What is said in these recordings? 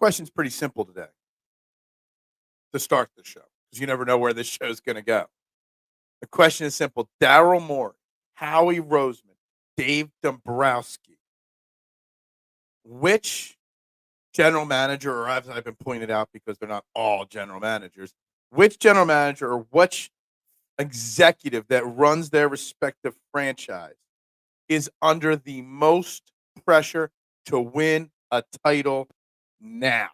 question's pretty simple today to start the show because you never know where this show's going to go. The question is simple. Daryl Morey, Howie Roseman, Dave Dombrowski. Which general manager, or as I've been pointed out because they're not all general managers, which general manager or which executive that runs their respective franchise is under the most pressure to win a title now?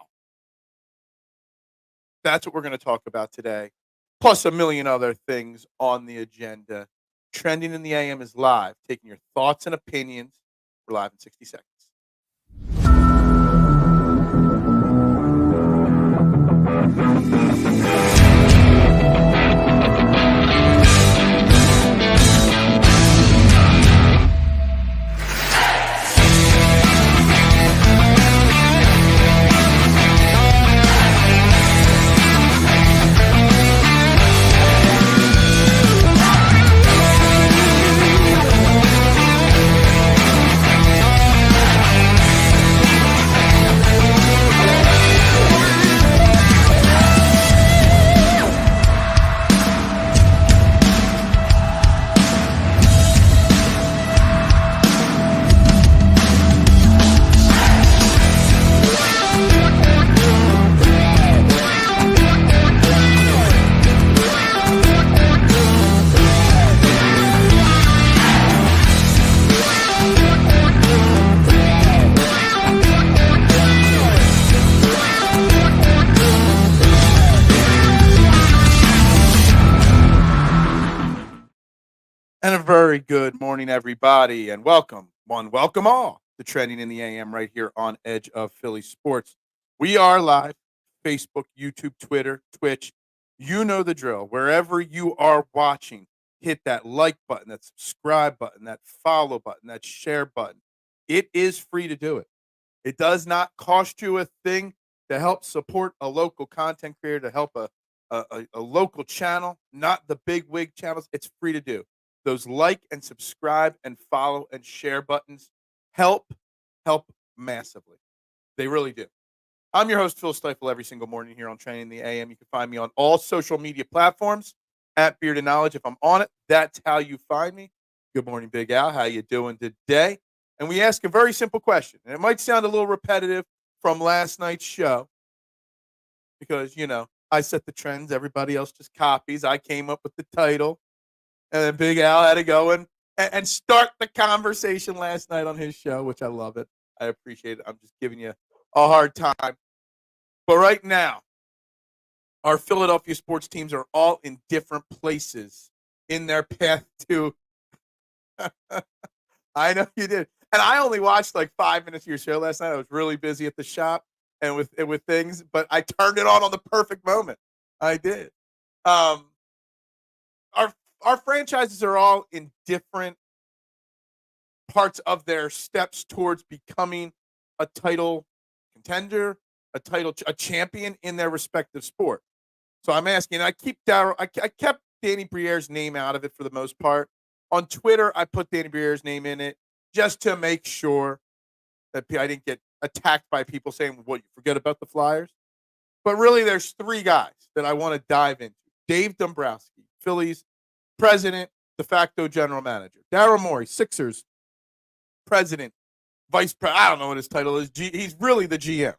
That's what we're going to talk about today, plus a million other things on the agenda. Trending in the AM is live, taking your thoughts and opinions. We're live in 60 seconds. And a very good morning, everybody, and welcome all to Trending in the AM right here on Edge of Philly Sports. We are live, Facebook, YouTube, Twitter, Twitch. You know the drill. Wherever you are watching, hit that like button, that subscribe button, that follow button, that share button. It is free to do it. It does not cost you a thing to help support a local content creator, to help a local channel, not the big wig channels. It's free to do. Those like and subscribe and follow and share buttons help massively. They really do. I'm your host, Phil Stiefel, every single morning here on Training the AM. You can find me on all social media platforms at Beard and Knowledge. If I'm on it, that's how you find me. Good morning, Big Al. How you doing today? And we ask a very simple question. And it might sound a little repetitive from last night's show because, you know, I set the trends. Everybody else just copies. I came up with the title. And then Big Al had to go and start the conversation last night on his show, which I love it. I appreciate it. I'm just giving you a hard time. But right now, our Philadelphia sports teams are all in different places in their path to I know you did. And I only watched like 5 minutes of your show last night. I was really busy at the shop and with things, but I turned it on the perfect moment. I did. Our franchises are all in different parts of their steps towards becoming a title contender, a champion in their respective sport. So I'm asking, I kept Danny Briere's name out of it for the most part. On Twitter, I put Danny Briere's name in it just to make sure that I didn't get attacked by people saying, "What, you forget about the Flyers?" But really, there's three guys that I want to dive into. Dave Dombrowski, Phillies president, de facto general manager. Daryl Morey, Sixers president, vice president. I don't know what his title is. He's really the GM.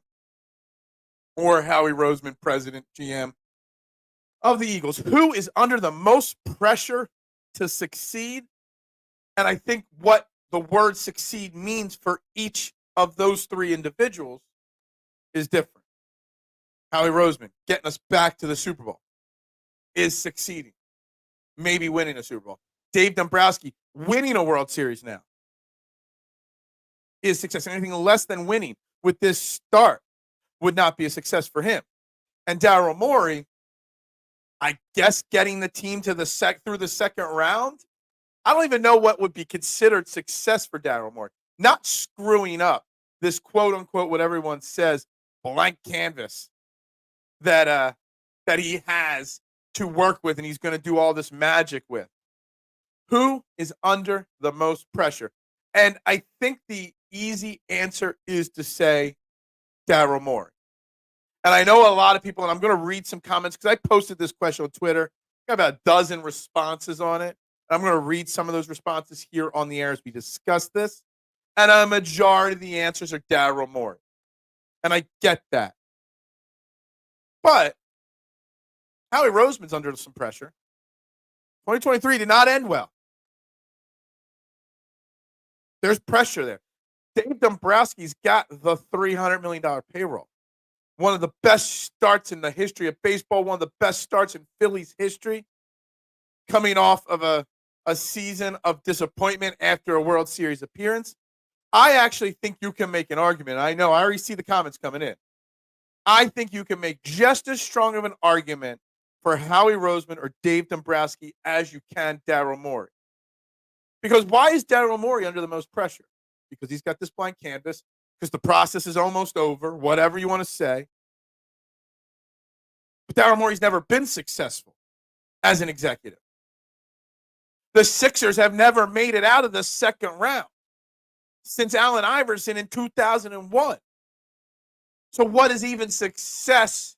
Or Howie Roseman, president, GM of the Eagles. Who is under the most pressure to succeed? And I think what the word succeed means for each of those three individuals is different. Howie Roseman, getting us back to the Super Bowl, is succeeding. Maybe winning a Super Bowl. Dave Dombrowski, winning a World Series now, is success. Anything less than winning with this start would not be a success for him. And Daryl Morey, I guess getting the team to through the second round. I don't even know what would be considered success for Daryl Morey. Not screwing up this quote unquote, what everyone says, blank canvas that he has to work with and he's going to do all this magic with. Who is under the most pressure? And I think the easy answer is to say Daryl Morey. And I know a lot of people, and I'm going to read some comments because I posted this question on Twitter. I got about a dozen responses on it. I'm going to read some of those responses here on the air as we discuss this. And a majority of the answers are Daryl Morey. And I get that. But Howie Roseman's under some pressure. 2023 did not end well. There's pressure there. Dave Dombrowski's got the $300 million payroll. One of the best starts in the history of baseball, one of the best starts in Phillies history, coming off of a season of disappointment after a World Series appearance. I actually think you can make an argument. I know, I already see the comments coming in. I think you can make just as strong of an argument for Howie Roseman or Dave Dombrowski as you can Daryl Morey. Because why is Daryl Morey under the most pressure? Because he's got this blank canvas, because the process is almost over, whatever you want to say. But Daryl Morey's never been successful as an executive. The Sixers have never made it out of the second round since Allen Iverson in 2001. So what is even success?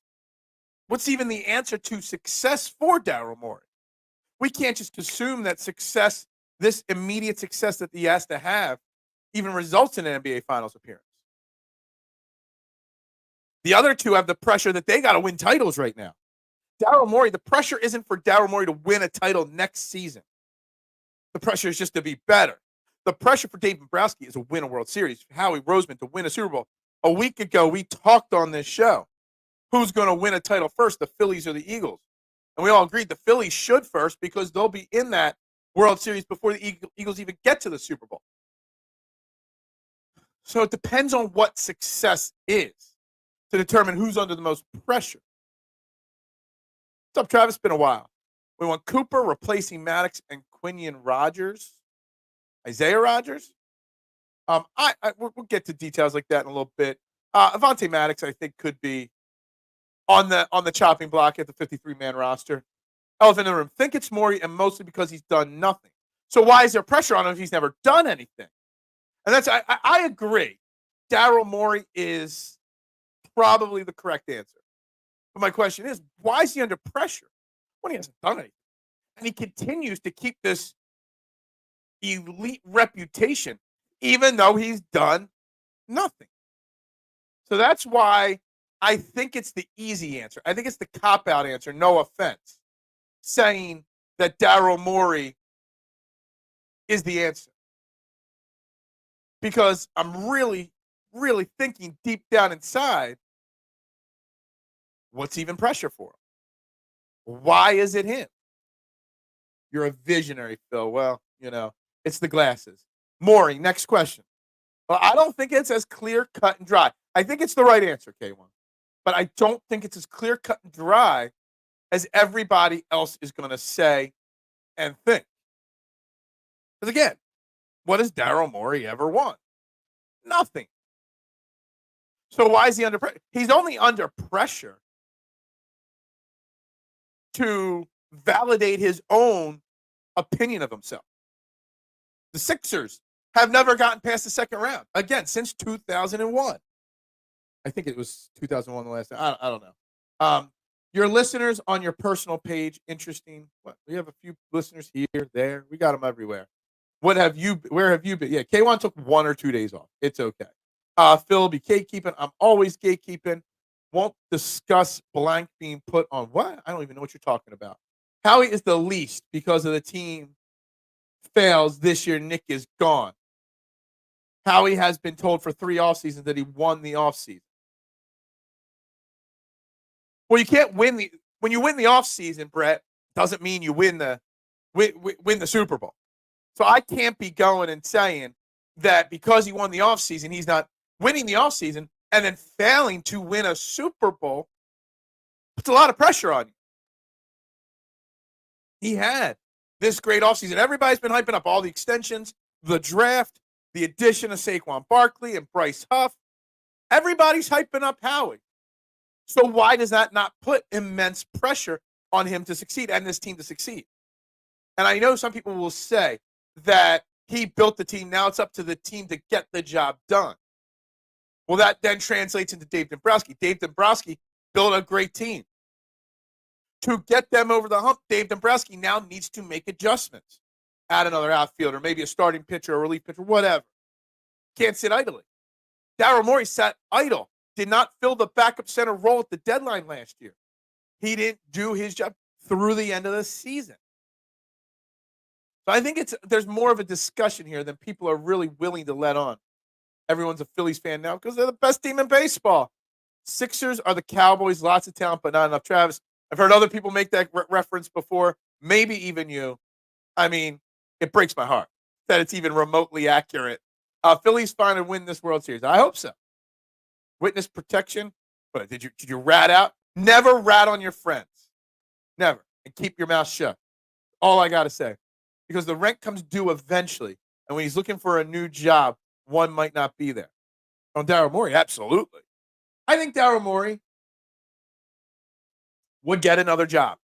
What's even the answer to success for Daryl Morey? We can't just assume that success, this immediate success that he has to have, even results in an NBA Finals appearance. The other two have the pressure that they got to win titles right now. Daryl Morey, the pressure isn't for Daryl Morey to win a title next season. The pressure is just to be better. The pressure for Dave Dombrowski is to win a World Series. Howie Roseman to win a Super Bowl. A week ago, we talked on this show. Who's going to win a title first, the Phillies or the Eagles? And we all agreed the Phillies should first because they'll be in that World Series before the Eagles even get to the Super Bowl. So it depends on what success is to determine who's under the most pressure. What's up, Travis? It's been a while. We want Cooper replacing Maddox and Quinion Rogers. Isaiah Rogers? We'll get to details like that in a little bit. Avonte Maddox, I think, could be on the chopping block at the 53-man roster. Elephant in the room. Think it's Morey, and mostly because he's done nothing. So why is there pressure on him if he's never done anything? And that's I agree. Daryl Morey is probably the correct answer. But my question is, why is he under pressure when he hasn't done anything? And he continues to keep this elite reputation, even though he's done nothing. So that's why I think it's the easy answer. I think it's the cop-out answer, no offense, saying that Daryl Morey is the answer. Because I'm really, really thinking deep down inside, what's even pressure for him? Why is it him? You're a visionary, Phil. Well, it's the glasses. Morey, next question. Well, I don't think it's as clear, cut, and dry. I think it's the right answer, K1. But I don't think it's as clear, cut, and dry as everybody else is going to say and think. Because again, what has Daryl Morey ever won? Nothing. So why is he under pressure? He's only under pressure to validate his own opinion of himself. The Sixers have never gotten past the second round, again, since 2001. I think it was 2001 the last time. I don't know. Your listeners on your personal page, interesting. What? We have a few listeners here, there. We got them everywhere. Where have you been? Yeah, K1 took 1 or 2 days off. It's okay. Phil will be gatekeeping. I'm always gatekeeping. Won't discuss blank being put on what? I don't even know what you're talking about. Howie is the least because of the team fails this year. Nick is gone. Howie has been told for 3 off seasons that he won the off season. Well, you can't win when you win the off season, Brett, doesn't mean you win the Super Bowl. So I can't be going and saying that because he won the off season, he's not winning the off season and then failing to win a Super Bowl. Puts a lot of pressure on you. He had this great offseason. Everybody's been hyping up all the extensions, the draft, the addition of Saquon Barkley and Bryce Huff. Everybody's hyping up Howie. So why does that not put immense pressure on him to succeed and this team to succeed? And I know some people will say that he built the team. Now it's up to the team to get the job done. Well, that then translates into Dave Dombrowski. Dave Dombrowski build a great team. To get them over the hump, Dave Dombrowski now needs to make adjustments. Add another outfielder, maybe a starting pitcher, a relief pitcher, whatever. Can't sit idly. Daryl Morey sat idle, did not fill the backup center role at the deadline last year. He didn't do his job through the end of the season. So I think there's more of a discussion here than people are really willing to let on. Everyone's a Phillies fan now because they're the best team in baseball. Sixers are the Cowboys, lots of talent, but not enough. Travis, I've heard other people make that reference before, maybe even you. I mean, it breaks my heart that it's even remotely accurate. Phillies find and win this World Series. I hope so. Witness protection. But did you rat out? Never rat on your friends. Never. And keep your mouth shut. All I got to say. Because the rent comes due eventually. And when he's looking for a new job, one might not be there. On Daryl Morey, absolutely. I think Daryl Morey would get another job.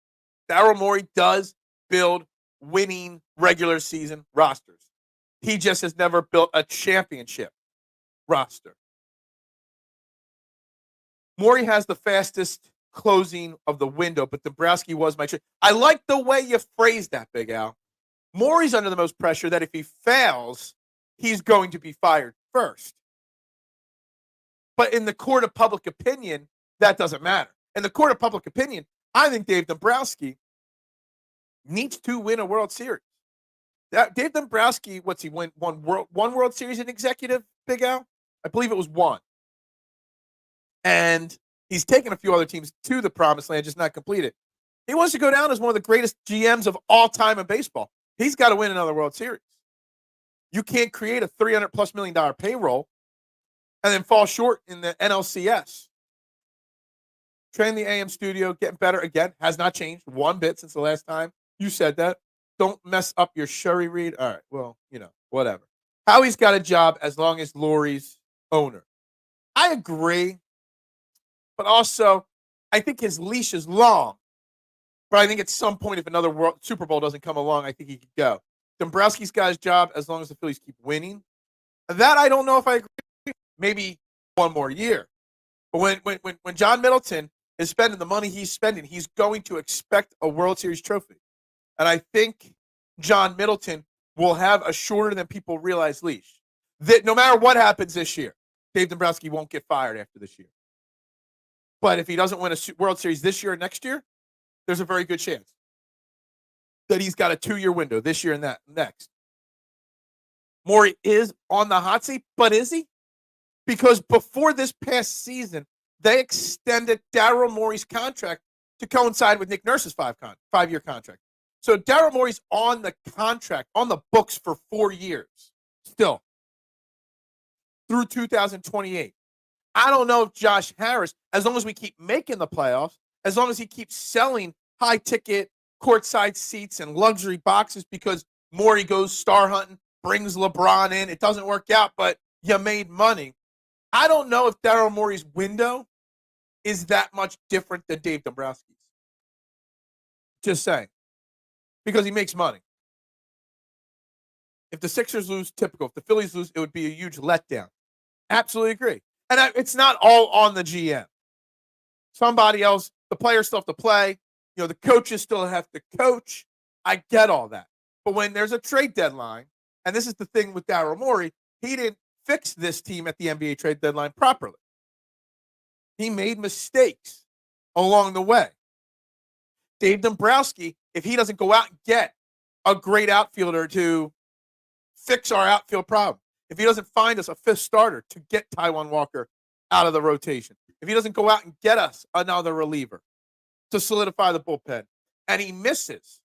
Daryl Morey does build winning regular season rosters. He just has never built a championship roster. Morey has the fastest closing of the window, but Dombrowski was my choice. I like the way you phrased that, Big Al. Morey's under the most pressure that if he fails, he's going to be fired first. But in the court of public opinion, that doesn't matter. In the court of public opinion, I think Dave Dombrowski needs to win a World Series. Dave Dombrowski, what's he win? One World Series in executive, Big Al? I believe it was one. And he's taken a few other teams to the promised land, just not completed. He wants to go down as one of the greatest GMs of all time in baseball. He's got to win another World Series. You can't create a $300+ million payroll and then fall short in the NLCS. Train the AM studio, getting better again, has not changed one bit since the last time you said that. Don't mess up your Shuri read. All right, well, whatever. Howie's got a job as long as Lori's owner. I agree, but also I think his leash is long. But I think at some point, if another Super Bowl doesn't come along, I think he could go. Dombrowski's got his job as long as the Phillies keep winning. That I don't know if I agree. Maybe one more year. But when John Middleton is spending the money he's spending, he's going to expect a World Series trophy. And I think John Middleton will have a shorter than people realize leash. That no matter what happens this year, Dave Dombrowski won't get fired after this year. But if he doesn't win a World Series this year or next year, there's a very good chance that he's got a 2-year window this year and that next. Morey is on the hot seat, but is he? Because before this past season, they extended Daryl Morey's contract to coincide with Nick Nurse's 5-year contract. So Daryl Morey's on the contract, on the books for 4 years still through 2028. I don't know if Josh Harris, as long as we keep making the playoffs, as long as he keeps selling high-ticket courtside seats and luxury boxes because Morey goes star hunting, brings LeBron in. It doesn't work out, but you made money. I don't know if Daryl Morey's window is that much different than Dave Dombrowski's. Just saying. Because he makes money. If the Sixers lose, typical. If the Phillies lose, it would be a huge letdown. Absolutely agree. And it's not all on the GM. Somebody else, the players still have to play. The coaches still have to coach. I get all that. But when there's a trade deadline, and this is the thing with Daryl Morey, he didn't fix this team at the NBA trade deadline properly. He made mistakes along the way. Dave Dombrowski, if he doesn't go out and get a great outfielder to fix our outfield problem, if he doesn't find us a fifth starter to get Taijuan Walker out of the rotation, if he doesn't go out and get us another reliever to solidify the bullpen, and he misses,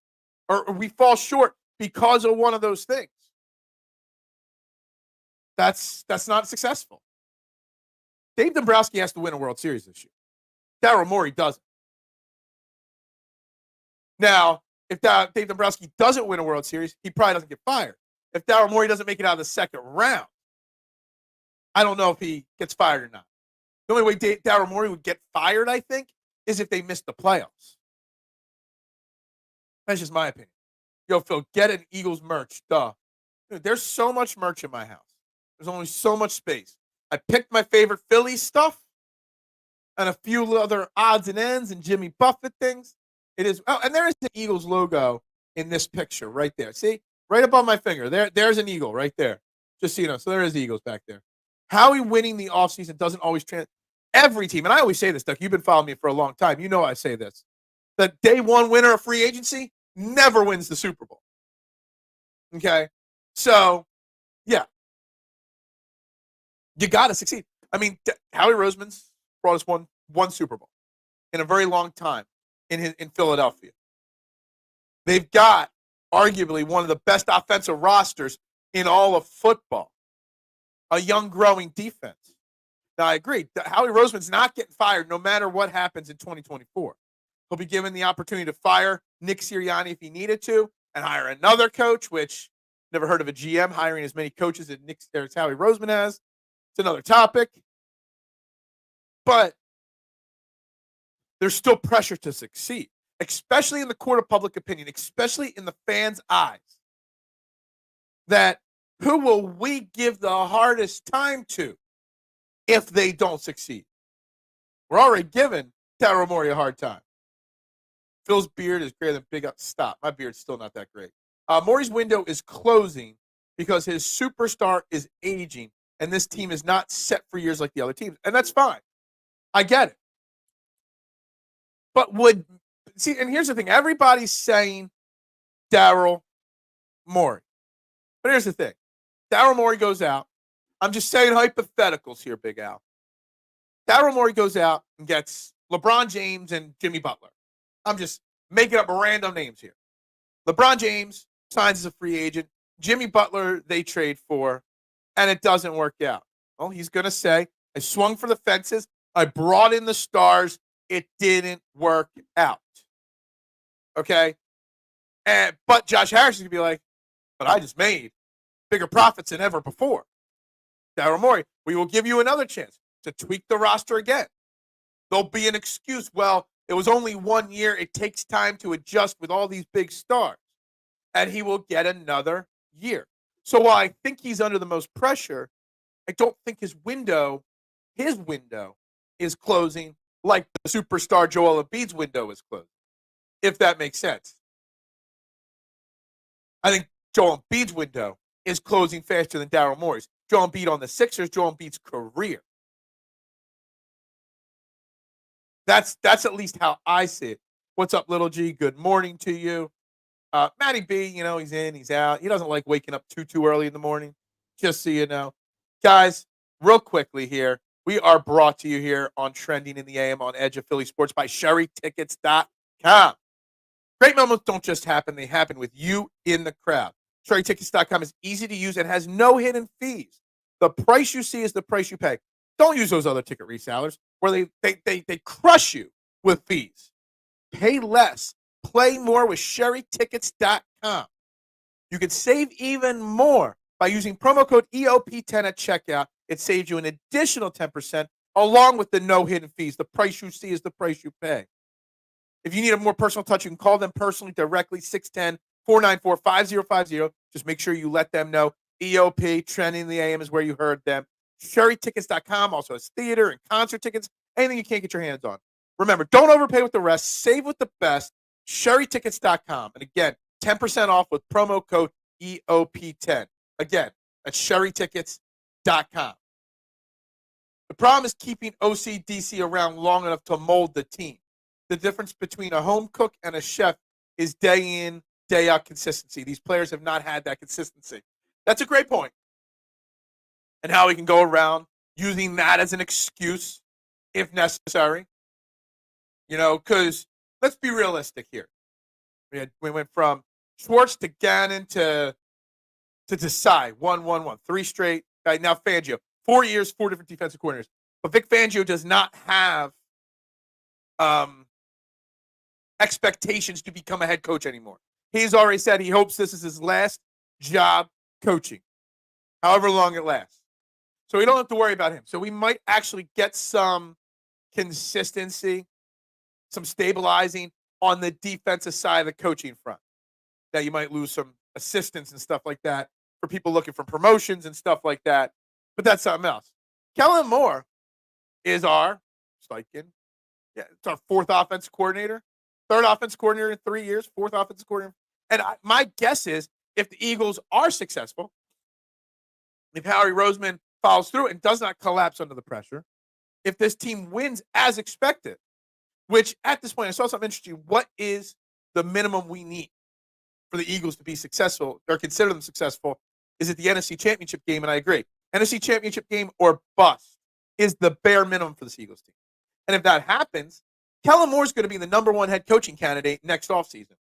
or we fall short because of one of those things, that's not successful. Dave Dombrowski has to win a World Series this year. Daryl Morey doesn't. Now, if Dave Dombrowski doesn't win a World Series, he probably doesn't get fired. If Daryl Morey doesn't make it out of the second round, I don't know if he gets fired or not. The only way Daryl Morey would get fired, I think, is if they missed the playoffs. That's just my opinion. Yo, Phil, get an Eagles merch. Duh. Dude, there's so much merch in my house. There's only so much space. I picked my favorite Phillies stuff, and a few other odds and ends and Jimmy Buffett things. It is. Oh, and there is the Eagles logo in this picture right there. See, right above my finger. There's an eagle right there. Just so you know. So there is the Eagles back there. Howie winning the offseason doesn't always every team, and I always say this, Doug. You've been following me for a long time. You know I say this. The day one winner of free agency never wins the Super Bowl. Okay? So, yeah. You got to succeed. I mean, Howie Roseman's brought us one Super Bowl in a very long time in Philadelphia. They've got arguably one of the best offensive rosters in all of football. A young, growing defense. Now, I agree. Howie Roseman's not getting fired no matter what happens in 2024. He'll be given the opportunity to fire Nick Sirianni if he needed to and hire another coach, which never heard of a GM hiring as many coaches as Howie Roseman has. It's another topic. But there's still pressure to succeed, especially in the court of public opinion, especially in the fans' eyes. That who will we give the hardest time to if they don't succeed? We're already giving Daryl Morey a hard time. Phil's beard is greater than big up. Stop. My beard's still not that great. Morey's window is closing because his superstar is aging, and this team is not set for years like the other teams. And that's fine. I get it. But and here's the thing. Everybody's saying Daryl Morey. But here's the thing. Daryl Morey goes out. I'm just saying hypotheticals here, Big Al. Daryl Morey goes out and gets LeBron James and Jimmy Butler. I'm just making up random names here. LeBron James signs as a free agent. Jimmy Butler, they trade for, and it doesn't work out. Well, he's going to say, I swung for the fences. I brought in the stars. It didn't work out. Okay? But Josh Harris is going to be like, but I just made bigger profits than ever before. Daryl Morey, we will give you another chance to tweak the roster again. There'll be an excuse. Well, it was only 1 year. It takes time to adjust with all these big stars. And he will get another year. So while I think he's under the most pressure, I don't think his window is closing like the superstar Joel Embiid's window is closing, if that makes sense. I think Joel Embiid's window is closing faster than Daryl Morey's. Joel Embiid on the Sixers, Joel Embiid's career. That's at least how I see it. What's up, Little G? Good morning to you. Matty B, he's in, he's out. He doesn't like waking up too early in the morning, just so you know. Guys, real quickly here, we are brought to you here on Trending in the AM on Edge of Philly Sports by SherryTickets.com. Great moments don't just happen, they happen with you in the crowd. SherryTickets.com is easy to use and has no hidden fees. The price you see is the price you pay. Don't use those other ticket resellers where they crush you with fees. Pay less. Play more with SherryTickets.com. You can save even more by using promo code EOP10 at checkout. It saves you an additional 10% along with the no hidden fees. The price you see is the price you pay. If you need a more personal touch, you can call them personally directly, 610-494-5050. Just make sure you let them know EOP, Trending in the AM is where you heard them. SherryTickets.com also has theater and concert tickets, anything you can't get your hands on. Remember, don't overpay with the rest. Save with the best. SherryTickets.com. And again, 10% off with promo code EOP10. Again, that's SherryTickets.com. The problem is keeping OCDC around long enough to mold the team. The difference between a home cook and a chef is day in, day out consistency. These players have not had that consistency. That's a great point. And how we can go around using that as an excuse if necessary. Because let's be realistic here. We went from Schwartz to Gannon to Desai. 1-1-1. 3 straight. Right, now Fangio. 4 years, 4 different defensive coordinators. But Vic Fangio does not have expectations to become a head coach anymore. He's already said he hopes this is his last job coaching, however long it lasts. So we don't have to worry about him. So we might actually get some consistency, some stabilizing on the defensive side of the coaching front. That you might lose some assistants and stuff like that for people looking for promotions and stuff like that. But that's something else. Kellen Moore is our Steichen. Yeah, it's our fourth offensive coordinator, third offensive coordinator in 3 years, fourth offensive coordinator. And my guess is if the Eagles are successful, if Howie Roseman follows through and does not collapse under the pressure, if this team wins as expected, which at this point, I saw something interesting. What is the minimum we need for the Eagles to be successful or consider them successful? Is it the NFC Championship game? And I agree. NFC Championship game or bust is the bare minimum for this Eagles team. And if that happens, Kellen Moore's going to be the number one head coaching candidate next offseason,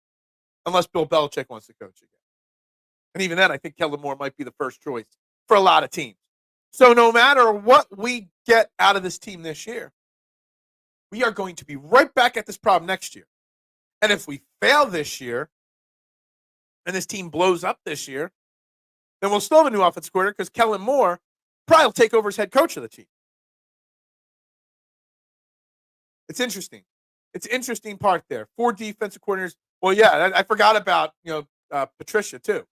unless Bill Belichick wants to coach again. And even then, I think Kellen Moore might be the first choice for a lot of teams. So no matter what we get out of this team this year, we are going to be right back at this problem next year. And if we fail this year and this team blows up this year, then we'll still have a new offensive coordinator because Kellen Moore probably will take over as head coach of the team. It's interesting. It's an interesting part there. 4 defensive coordinators. Well, yeah, I forgot about Patricia too,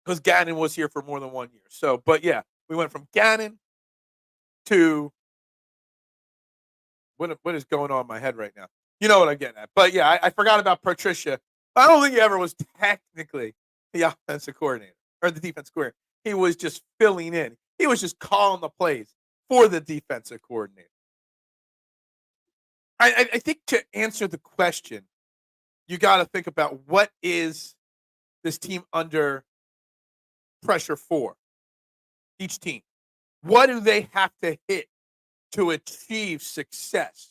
because Gannon was here for more than 1 year. So, but yeah, we went from Gannon to what is going on in my head right now? You know what I'm getting at. But yeah, I forgot about Patricia. I don't think he ever was technically the offensive coordinator or the defensive coordinator. He was just filling in. He was just calling the plays for the defensive coordinator. I think to answer the question, you got to think about what is this team under pressure for, each team. What do they have to hit to achieve success?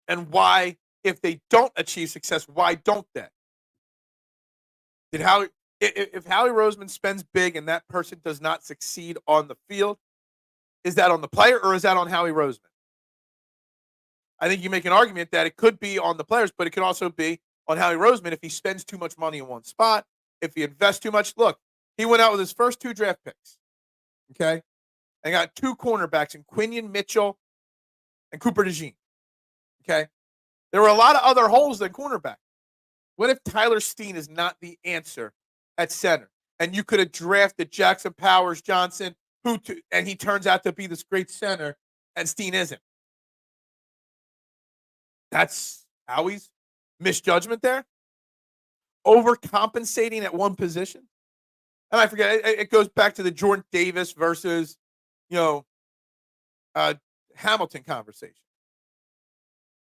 And why, if they don't achieve success, why don't they? If Howie Roseman spends big and that person does not succeed on the field, is that on the player or is that on Howie Roseman? I think you make an argument that it could be on the players, but it could also be on Howie Roseman if he spends too much money in one spot, if he invests too much. Look, he went out with his first 2 draft picks, okay, and got 2 cornerbacks in Quinion Mitchell and Cooper DeJean, okay? There were a lot of other holes than cornerback. What if Tyler Steen is not the answer at center, and you could have drafted Jackson Powers Johnson, and he turns out to be this great center, and Steen isn't? That's Howie's misjudgment there. Overcompensating at one position. And I forget, it goes back to the Jordan Davis versus, Hamilton conversation.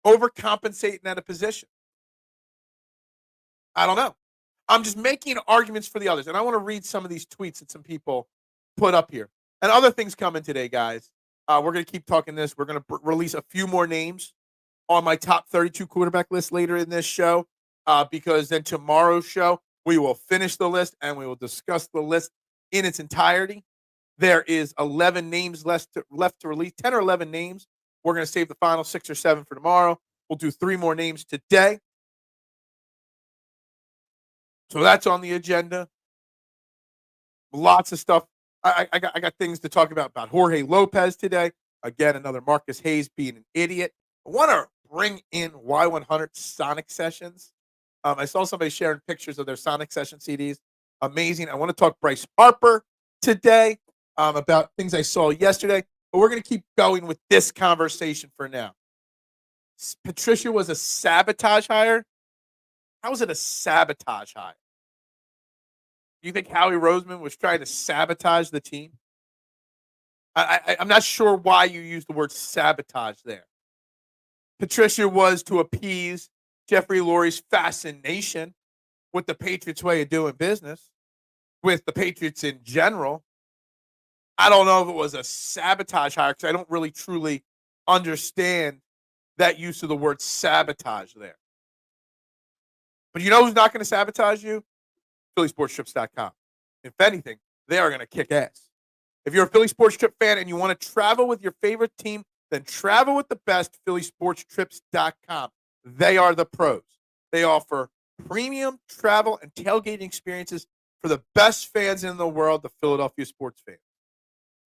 Overcompensating at a position. I don't know. I'm just making arguments for the others. And I want to read some of these tweets that some people put up here. And other things coming today, guys. We're going to keep talking this. We're going to release a few more names on my top 32 quarterback list later in this show, because then tomorrow's show, we will finish the list and we will discuss the list in its entirety. There is 11 names left to release, 10 or 11 names. We're going to save the final 6 or 7 for tomorrow. We'll do 3 more names today. So that's on the agenda. Lots of stuff. I got things to talk about Jorge Lopez today. Again, another Marcus Hayes being an idiot. I want to bring in Y100 Sonic Sessions. I saw somebody sharing pictures of their Sonic Session CDs. Amazing. I want to talk Bryce Harper today about things I saw yesterday. But we're going to keep going with this conversation for now. Patricia was a sabotage hire. How is it a sabotage hire? Do you think Howie Roseman was trying to sabotage the team? I'm not sure why you use the word sabotage there. Patricia was to appease Jeffrey Lurie's fascination with the Patriots' way of doing business, with the Patriots in general. I don't know if it was a sabotage hire because I don't really truly understand that use of the word sabotage there. But you know who's not going to sabotage you? PhillySportsTrips.com. If anything, they are going to kick ass. If you're a Philly Sports Trip fan and you want to travel with your favorite team, then travel with the best, PhillySportsTrips.com. They are the pros. They offer premium travel and tailgating experiences for the best fans in the world, the Philadelphia sports fans.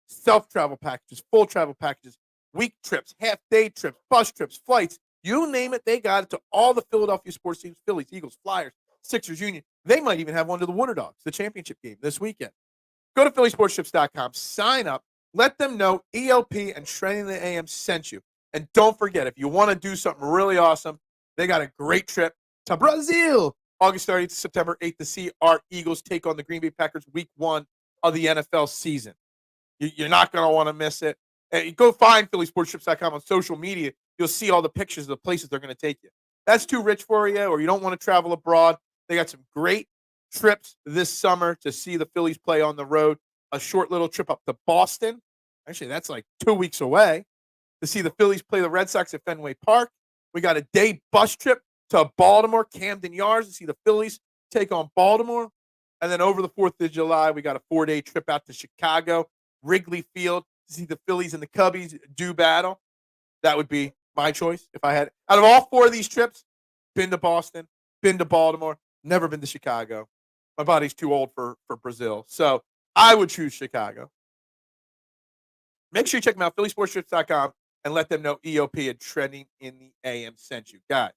Self-travel packages, full travel packages, week trips, half-day trips, bus trips, flights, you name it, they got it to all the Philadelphia sports teams, Phillies, Eagles, Flyers, Sixers, Union. They might even have one to the Water Dogs, the championship game this weekend. Go to PhillySportsTrips.com, sign up, Let them know ELP and Trending the AM sent you. And don't forget, if you want to do something really awesome, they got a great trip to Brazil, August 30th to September 8th, to see our Eagles take on the Green Bay Packers week 1 of the NFL season. You're not going to want to miss it. And go find phillysportstrips.com on social media. You'll see all the pictures of the places they're going to take you. That's too rich for you, or you don't want to travel abroad. They got some great trips this summer to see the Phillies play on the road. A short little trip up to Boston. Actually, that's like 2 weeks away, to see the Phillies play the Red Sox at Fenway Park. We got a day bus trip to Baltimore, Camden Yards, to see the Phillies take on Baltimore. And then over the 4th of July, we got a 4-day trip out to Chicago, Wrigley Field, to see the Phillies and the Cubbies do battle. That would be my choice if I had. Out of all 4 of these trips, been to Boston, been to Baltimore, never been to Chicago. My body's too old for Brazil. So I would choose Chicago. Make sure you check them out, phillysportstrips.com, and let them know EOP and Trending in the AM sent you. Guys,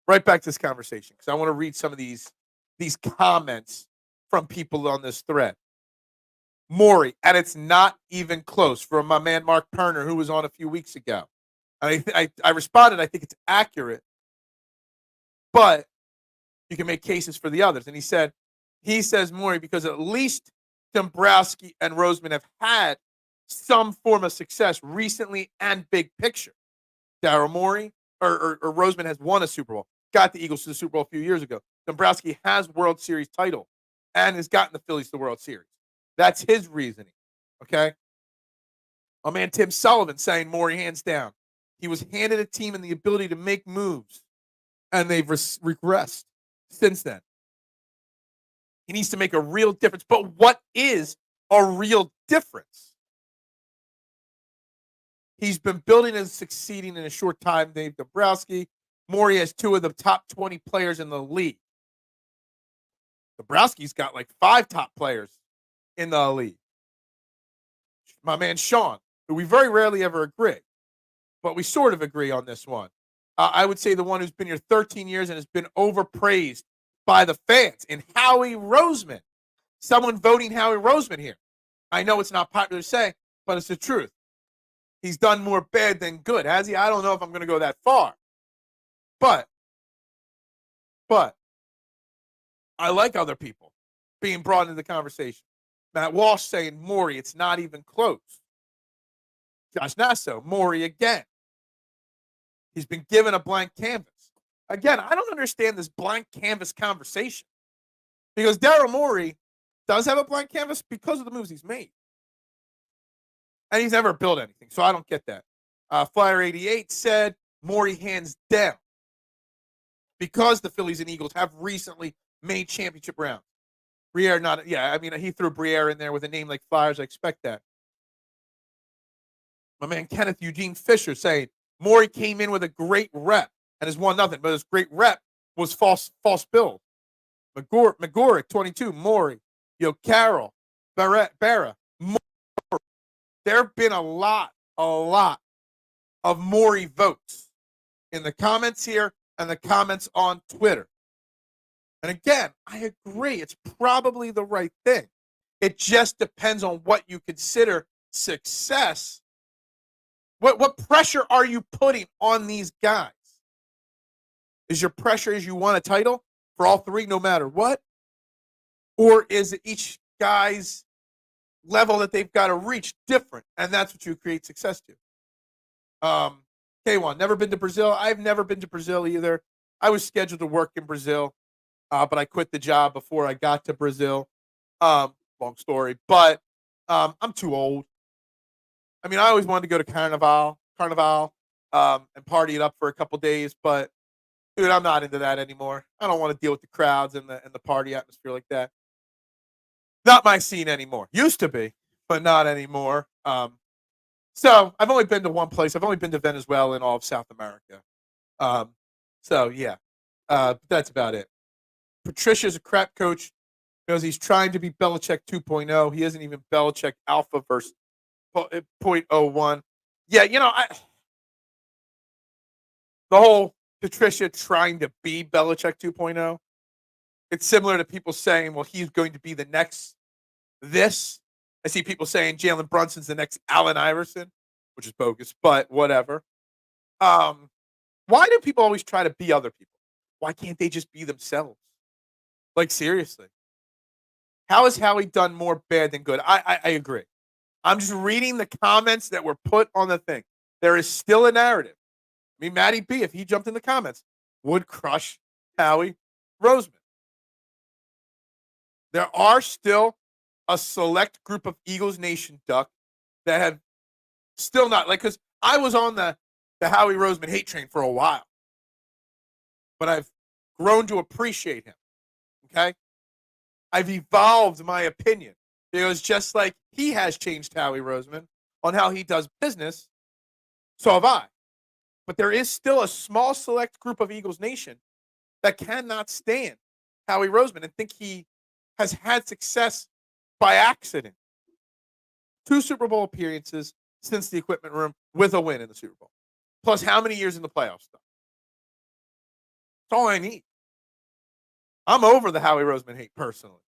right back to this conversation, because I want to read some of these comments from people on this thread. Morey, and it's not even close, from my man Mark Perner, who was on a few weeks ago. And I responded, I think it's accurate, but you can make cases for the others. And he says Morey because at least Dombrowski and Roseman have had some form of success recently and big picture. Daryl Morey or Roseman has won a Super Bowl, got the Eagles to the Super Bowl a few years ago. Dombrowski has World Series title and has gotten the Phillies to the World Series. That's his reasoning, okay? My man Tim Sullivan saying Morey hands down. He was handed a team and the ability to make moves, and they've regressed since then. He needs to make a real difference. But what is a real difference? He's been building and succeeding in a short time. Dave Dombrowski. Morey has 2 of the top 20 players in the league. Dombrowski's got like 5 top players in the league. My man Sean, who we very rarely ever agree, but we sort of agree on this one. I would say the one who's been here 13 years and has been overpraised by the fans, and Howie Roseman. Someone voting Howie Roseman here. I know it's not popular to say, but it's the truth. He's done more bad than good, has he? I don't know if I'm going to go that far. But I like other people being brought into the conversation. Matt Walsh saying, Morey, it's not even close. Josh Nasso, Morey again. He's been given a blank canvas. Again, I don't understand this blank canvas conversation. Because Daryl Morey does have a blank canvas because of the moves he's made. And he's never built anything, so I don't get that. Flyer 88 said, Morey hands down. Because the Phillies and Eagles have recently made championship rounds. Briere not, yeah, I mean, he threw Briere in there with a name like Flyers. I expect that. My man Kenneth Eugene Fisher saying, Morey came in with a great rep and has won nothing, but his great rep was false build. McGorick, 22, Morey, Carroll, Barra, Morey. There have been a lot of Morey votes in the comments here and the comments on Twitter. And again, I agree. It's probably the right thing. It just depends on what you consider success. What pressure are you putting on these guys? Is your pressure is you want a title for all 3 no matter what? Or is it each guy's level that they've got to reach different? And that's what you create success to. K1, never been to Brazil. I've never been to Brazil either. I was scheduled to work in Brazil, but I quit the job before I got to Brazil. Long story. But I'm too old. I mean, I always wanted to go to Carnival, and party it up for a couple days. But, dude, I'm not into that anymore. I don't want to deal with the crowds and the party atmosphere like that. Not my scene anymore. Used to be, but not anymore. So I've only been to one place. I've only been to Venezuela and all of South America. So, yeah, that's about it. Patricia's a crap coach because he's trying to be Belichick 2.0. He isn't even Belichick Alpha versus 0.01. Yeah, the whole Patricia trying to be Belichick 2.0, it's similar to people saying, well, he's going to be the next this. I see people saying Jalen Brunson's the next Allen Iverson, which is bogus, but whatever. Why do people always try to be other people? Why can't they just be themselves? Like, seriously. How has Howie done more bad than good? I agree. I'm just reading the comments that were put on the thing. There is still a narrative. I mean, Matty B, if he jumped in the comments, would crush Howie Roseman. There are still a select group of Eagles Nation Duck that have still not, like, because I was on the Howie Roseman hate train for a while, but I've grown to appreciate him. Okay? I've evolved my opinion because just like he has changed Howie Roseman on how he does business, so have I. But there is still a small select group of Eagles Nation that cannot stand Howie Roseman and think he has had success by accident. 2 Super Bowl appearances since the equipment room with a win in the Super Bowl. Plus how many years in the playoffs stuff. That's all I need. I'm over the Howie Roseman hate personally.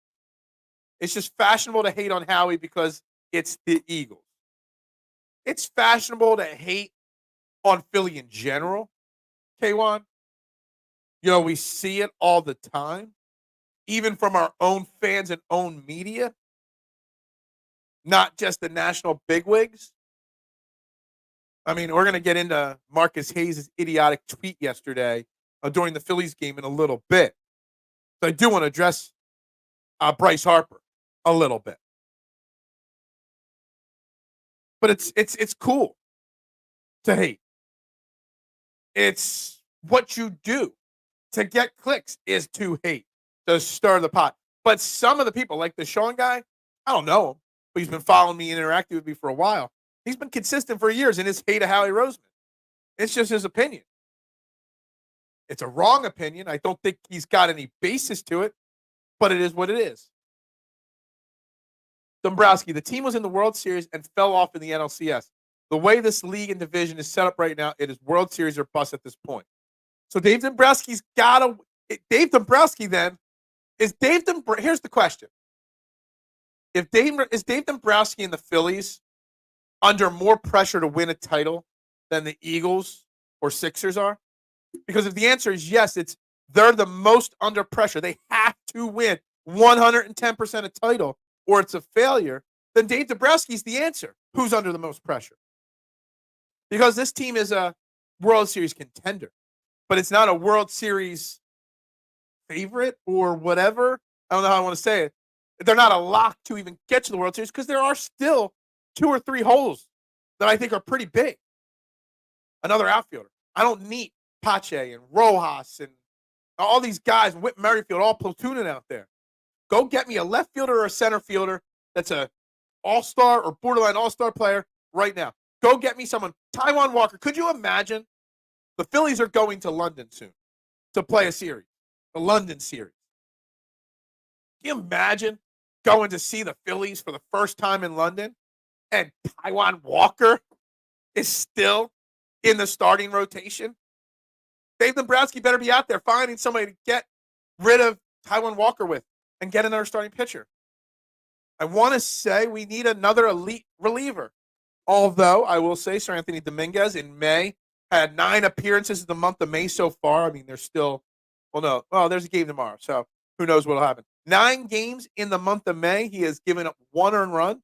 It's just fashionable to hate on Howie because it's the Eagles. It's fashionable to hate on Philly in general, Taijuan. You know, we see it all the time, even from our own fans and own media, not just the national bigwigs. I mean, we're going to get into Marcus Hayes' idiotic tweet yesterday during the Phillies game in a little bit. So I do want to address Bryce Harper a little bit. But it's cool to hate. It's what you do to get clicks is to hate, to stir the pot. But some of the people, like the Sean guy, I don't know him, but he's been following me and interacting with me for a while. He's been consistent for years in his hate of Howie Roseman. It's just his opinion. It's a wrong opinion. I don't think he's got any basis to it, but it is what it is. Dombrowski, the team was in the World Series and fell off in the NLCS. The way this league and division is set up right now, it is World Series or bust at this point. So Dave Dombrowski's got to – Dave Dombrowski then – here's the question. Is Dave Dombrowski and the Phillies under more pressure to win a title than the Eagles or Sixers are? Because if the answer is yes, they're the most under pressure. They have to win 110% a title or it's a failure. Then Dave Dombrowski's the answer. Who's under the most pressure? Because this team is a World Series contender, but it's not a World Series favorite or whatever. I don't know how I want to say it. They're not a lock to even get to the World Series because there are still 2 or 3 holes that I think are pretty big. Another outfielder. I don't need Pache and Rojas and all these guys, Whit Merrifield, all platooning out there. Go get me a left fielder or a center fielder that's a all-star or borderline all-star player right now. Go get me someone. Taijuan Walker. Could you imagine? The Phillies are going to London soon to play a series, the London series. Can you imagine going to see the Phillies for the first time in London and Taijuan Walker is still in the starting rotation? Dave Dombrowski better be out there finding somebody to get rid of Taijuan Walker with and get another starting pitcher. I want to say we need another elite reliever. Although, I will say, Sir Anthony Dominguez in May had 9 appearances in the month of May so far. I mean, there's still, there's a game tomorrow, so who knows what will happen. 9 games in the month of May. He has given up 1 earned run.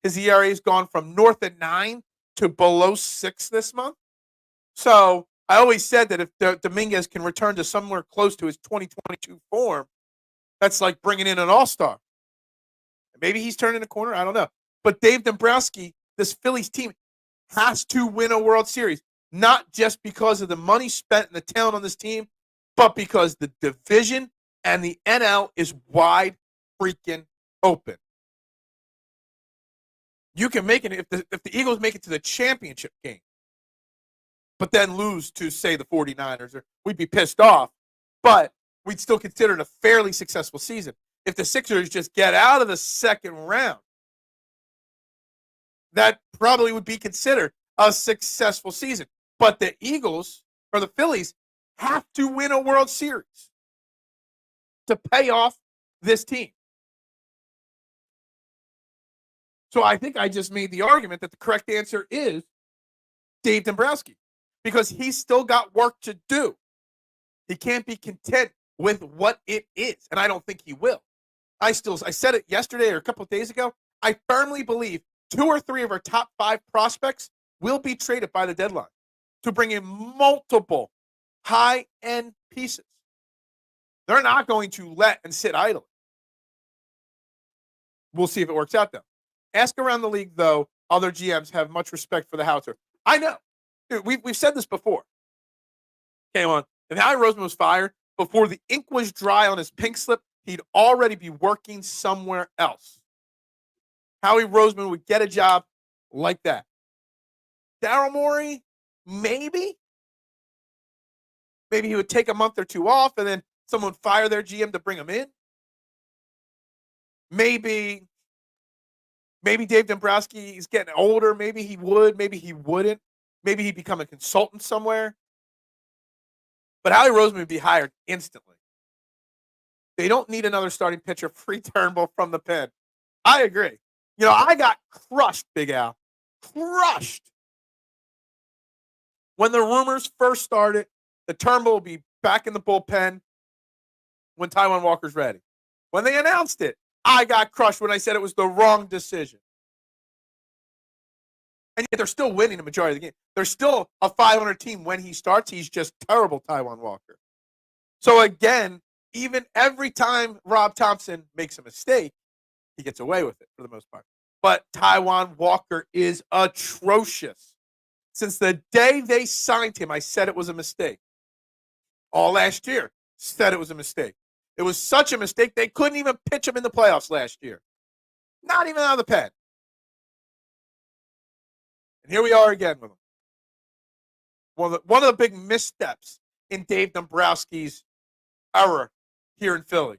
His ERA has gone from north of 9 to below 6 this month. So I always said that if Dominguez can return to somewhere close to his 2022 form, that's like bringing in an all-star. Maybe he's turning a corner. I don't know. But Dave Dombrowski, this Phillies team, has to win a World Series, not just because of the money spent and the talent on this team, but because the division and the NL is wide freaking open. You can make it if the Eagles make it to the championship game, but then lose to, say, the 49ers, or we'd be pissed off, but we'd still consider it a fairly successful season. If the Sixers just get out of the second round, that probably would be considered a successful season. But the Eagles, or the Phillies, have to win a World Series to pay off this team. So I think I just made the argument that the correct answer is Dave Dombrowski, because he's still got work to do. He can't be content with what it is, and I don't think he will. I said it yesterday or a couple of days ago. I firmly believe 2 or 3 of our top 5 prospects will be traded by the deadline to bring in multiple high-end pieces. They're not going to let and sit idle. We'll see if it works out, though. Ask around the league, though, other GMs have much respect for the Hauser. I know. Dude, we've said this before. Okay, on. If Howie Roseman was fired, before the ink was dry on his pink slip, he'd already be working somewhere else. Howie Roseman would get a job like that. Daryl Morey, maybe. Maybe he would take a month or 2 off, and then someone would fire their GM to bring him in. Maybe Dave Dombrowski is getting older. Maybe he would. Maybe he wouldn't. Maybe he'd become a consultant somewhere. But Howie Roseman would be hired instantly. They don't need another starting pitcher free Turnbull from the pen. I agree. You know, I got crushed, Big Al. Crushed. When the rumors first started, the Turnbull will be back in the bullpen when Taijuan Walker's ready. When they announced it, I got crushed when I said it was the wrong decision. And yet they're still winning the majority of the game. They're still a 500 team when he starts. He's just terrible, Taijuan Walker. So again, even every time Rob Thompson makes a mistake, he gets away with it for the most part. But Taijuan Walker is atrocious. Since the day they signed him, I said it was a mistake. All last year, said it was a mistake. It was such a mistake, they couldn't even pitch him in the playoffs last year. Not even out of the pen. And here we are again with him. One of the big missteps in Dave Dombrowski's era here in Philly.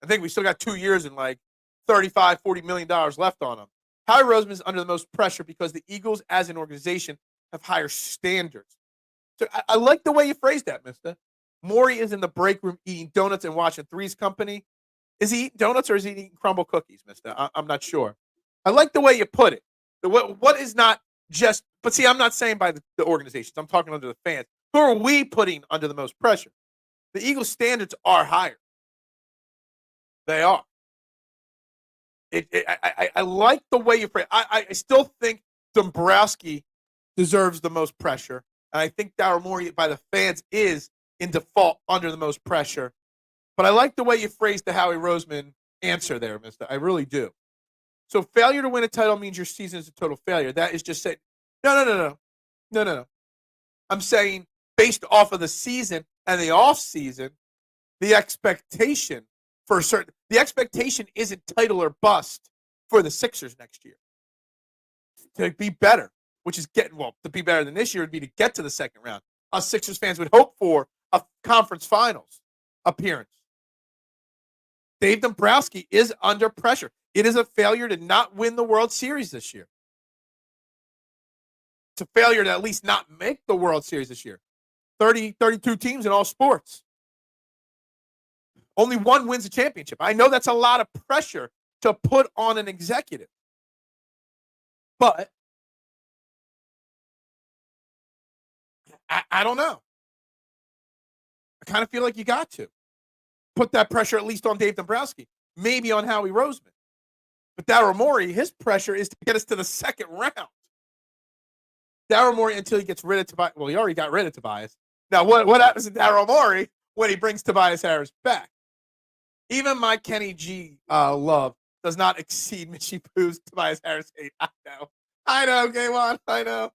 I think we still got 2 years and like $35, $40 million left on him. Howie Roseman is under the most pressure because the Eagles as an organization have higher standards. So I like the way you phrased that, mister. Morey is in the break room eating donuts and watching Three's Company. Is he eating donuts or is he eating crumble cookies, mister? I'm not sure. I like the way you put it. What is not just, but see, I'm not saying by the organizations. I'm talking under the fans. Who are we putting under the most pressure? The Eagles' standards are higher. They are. I like the way you phrase it. I still think Dombrowski deserves the most pressure. And I think Daryl Morey, by the fans, is in default under the most pressure. But I like the way you phrased the Howie Roseman answer there, mister. I really do. So failure to win a title means your season is a total failure. That is just saying, no. I'm saying based off of the season and the off season, the expectation isn't title or bust for the Sixers next year. To be better, which is to be better than this year would be to get to the second round. Us Sixers fans would hope for a conference finals appearance. Dave Dombrowski is under pressure. It is a failure to not win the World Series this year. It's a failure to at least not make the World Series this year. 32 teams in all sports. Only one wins a championship. I know that's a lot of pressure to put on an executive. But I don't know. I kind of feel like you got to put that pressure at least on Dave Dombrowski, maybe on Howie Roseman. But Daryl Morey, his pressure is to get us to the second round. Daryl Morey until he gets rid of Tobias. Well, he already got rid of Tobias. Now, what happens to Daryl Morey when he brings Tobias Harris back? Even my Kenny G love does not exceed Mitchie Pooh's Tobias Harris hate. I know, K1. I know.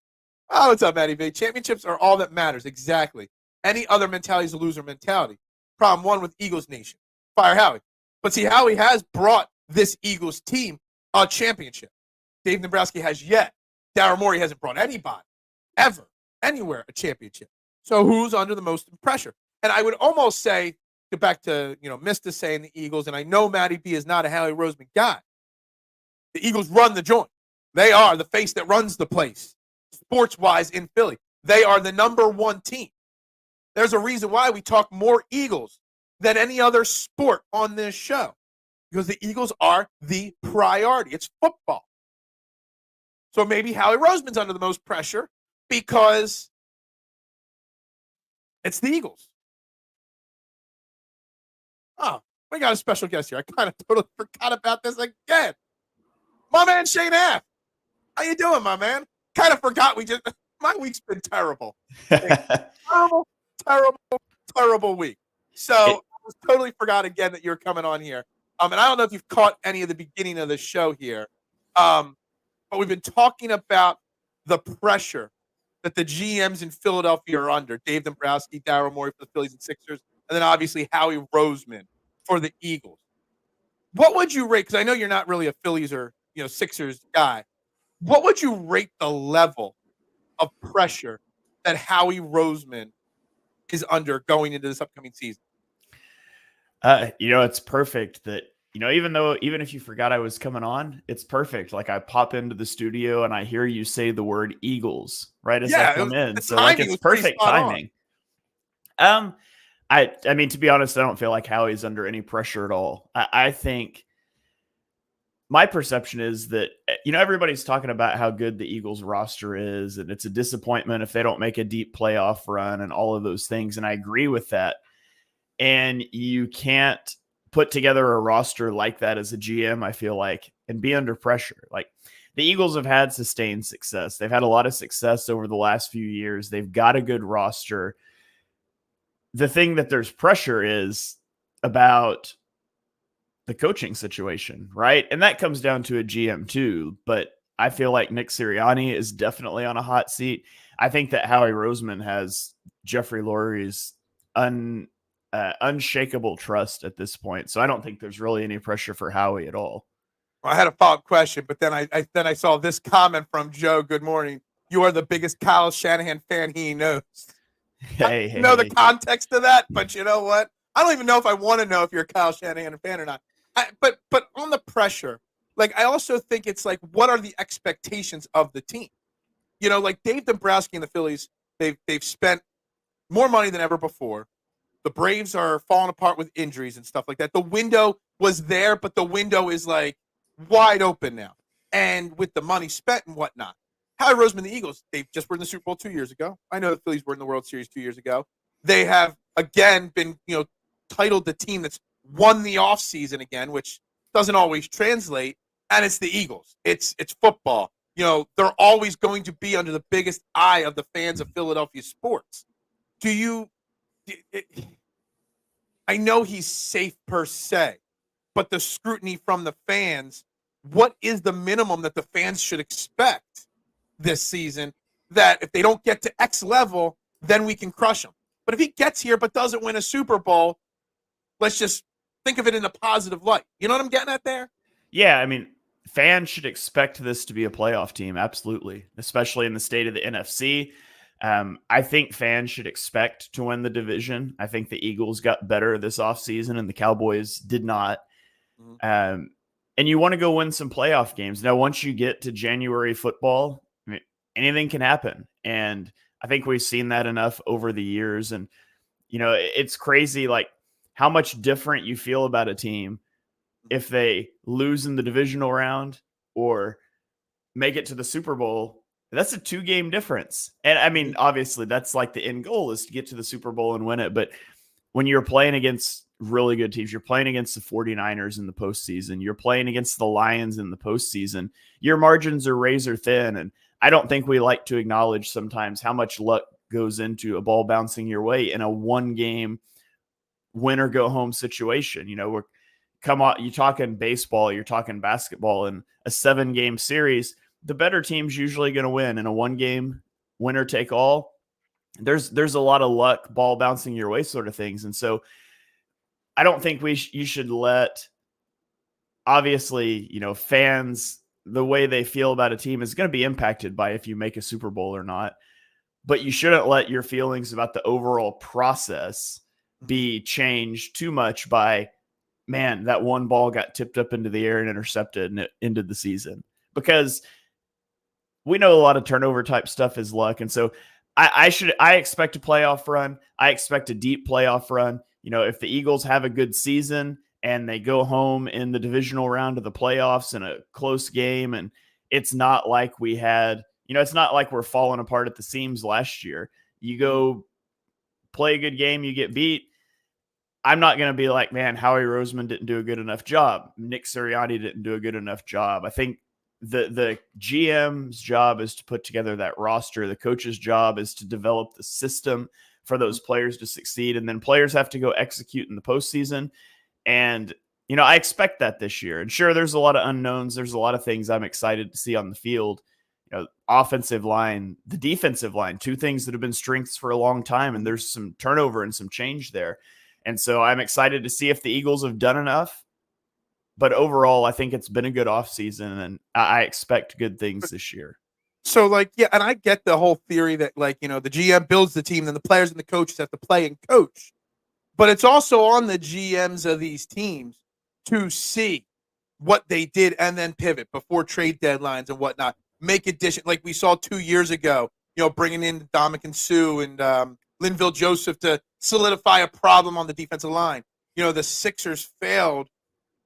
Oh, what's up, Matty V? Championships are all that matters. Exactly. Any other mentality is a loser mentality. Problem 1 with Eagles Nation. Fire Howie. But see, Howie has brought this Eagles team a championship. Dave Dombrowski has yet. Daryl Morey hasn't brought anybody, ever, anywhere, a championship. So who's under the most pressure? And I would almost say, get back to, Mr. saying the Eagles, and I know Matty B is not a Howie Roseman guy. The Eagles run the joint. They are the face that runs the place, sports-wise, in Philly. They are the number 1 team. There's a reason why we talk more Eagles than any other sport on this show. because the Eagles are the priority. It's football. So maybe Howie Roseman's under the most pressure because it's the Eagles. Oh, we got a special guest here. I kind of totally forgot about this again. My man Shane F. How you doing, my man? Kind of forgot my week's been terrible. terrible week. So I totally forgot again that you're coming on here. And I don't know if you've caught any of the beginning of the show here. But we've been talking about the pressure that the GMs in Philadelphia are under. Dave Dombrowski, Daryl Morey for the Phillies and Sixers, and then obviously Howie Roseman for the Eagles. What would you rate? Because I know you're not really a Phillies or Sixers guy. What would you rate the level of pressure that Howie Roseman is under going into this upcoming season? It's perfect that, even if you forgot I was coming on, it's perfect. Like I pop into the studio and I hear you say the word Eagles right as I come in. So like it's perfect timing. I mean, to be honest, I don't feel like Howie's under any pressure at all. I think my perception is that, everybody's talking about how good the Eagles roster is, and it's a disappointment if they don't make a deep playoff run and all of those things. And I agree with that. And you can't put together a roster like that as a GM, I feel like, and be under pressure. Like the Eagles have had sustained success. They've had a lot of success over the last few years. They've got a good roster. The thing that there's pressure is about the coaching situation, right? And that comes down to a GM too. But I feel like Nick Sirianni is definitely on a hot seat. I think that Howie Roseman has Jeffrey Lurie's unshakable trust at this point. So I don't think there's really any pressure for Howie at all. Well, I had a follow-up question, but then I saw this comment from Joe. Good morning. You are the biggest Kyle Shanahan fan he knows. Hey, the context of that, but you know what? I don't even know if I want to know if you're a Kyle Shanahan fan or not. But on the pressure, like I also think it's like, what are the expectations of the team? Like Dave Dombrowski and the Phillies, they've spent more money than ever before. The Braves are falling apart with injuries and stuff like that. The window was there, but the window is like wide open now. And with the money spent and whatnot, Howie Roseman, the Eagles, they just were in the Super Bowl 2 years ago. I know the Phillies were in the World Series 2 years ago. They have, again, been, titled the team that's won the offseason again, which doesn't always translate. And it's the Eagles. It's football. They're always going to be under the biggest eye of the fans of Philadelphia sports. I know he's safe per se, but the scrutiny from the fans, what is the minimum that the fans should expect this season, that if they don't get to X level, then we can crush them? But if he gets here but doesn't win a Super Bowl, let's just think of it in a positive light. You know what I'm getting at there? Yeah, I mean, fans should expect this to be a playoff team, absolutely, especially in the state of the NFC. I think fans should expect to win the division. I think the Eagles got better this offseason and the Cowboys did not. And you want to go win some playoff games. Now, once you get to January football, I mean, anything can happen. And I think we've seen that enough over the years. And, it's crazy, like how much different you feel about a team if they lose in the divisional round or make it to the Super Bowl. That's a 2-game difference. And I mean, obviously that's like the end goal is to get to the Super Bowl and win it. But when you're playing against really good teams, you're playing against the 49ers in the postseason, you're playing against the Lions in the postseason, your margins are razor thin. And I don't think we like to acknowledge sometimes how much luck goes into a ball bouncing your way in a 1-game win or go home situation. You're talking baseball, you're talking basketball in a 7-game series. The better team's usually going to win in a 1-game winner take all. There's a lot of luck, ball bouncing your way sort of things. And so I don't think you should let, obviously, fans, the way they feel about a team is going to be impacted by if you make a Super Bowl or not. But you shouldn't let your feelings about the overall process be changed too much by, man, that one ball got tipped up into the air and intercepted and it ended the season. Because we know a lot of turnover type stuff is luck. And so I expect a playoff run. I expect a deep playoff run. If the Eagles have a good season and they go home in the divisional round of the playoffs in a close game. And it's not like we had, it's not like we're falling apart at the seams last year. You go play a good game, you get beat. I'm not going to be like, man, Howie Roseman didn't do a good enough job. Nick Sirianni didn't do a good enough job. I think the GM's job is to put together that roster. The coach's job is to develop the system for those players to succeed. And then players have to go execute in the postseason. And, I expect that this year. And sure, there's a lot of unknowns. There's a lot of things I'm excited to see on the field. Offensive line, the defensive line, two things that have been strengths for a long time. And there's some turnover and some change there. And so I'm excited to see if the Eagles have done enough. But overall, I think it's been a good offseason, and I expect good things this year. So, and I get the whole theory that, the GM builds the team, then the players and the coaches have to play and coach. But it's also on the GMs of these teams to see what they did and then pivot before trade deadlines and whatnot. Make addition, like we saw 2 years ago, bringing in Dominican Sue and Linville Joseph to solidify a problem on the defensive line. The Sixers failed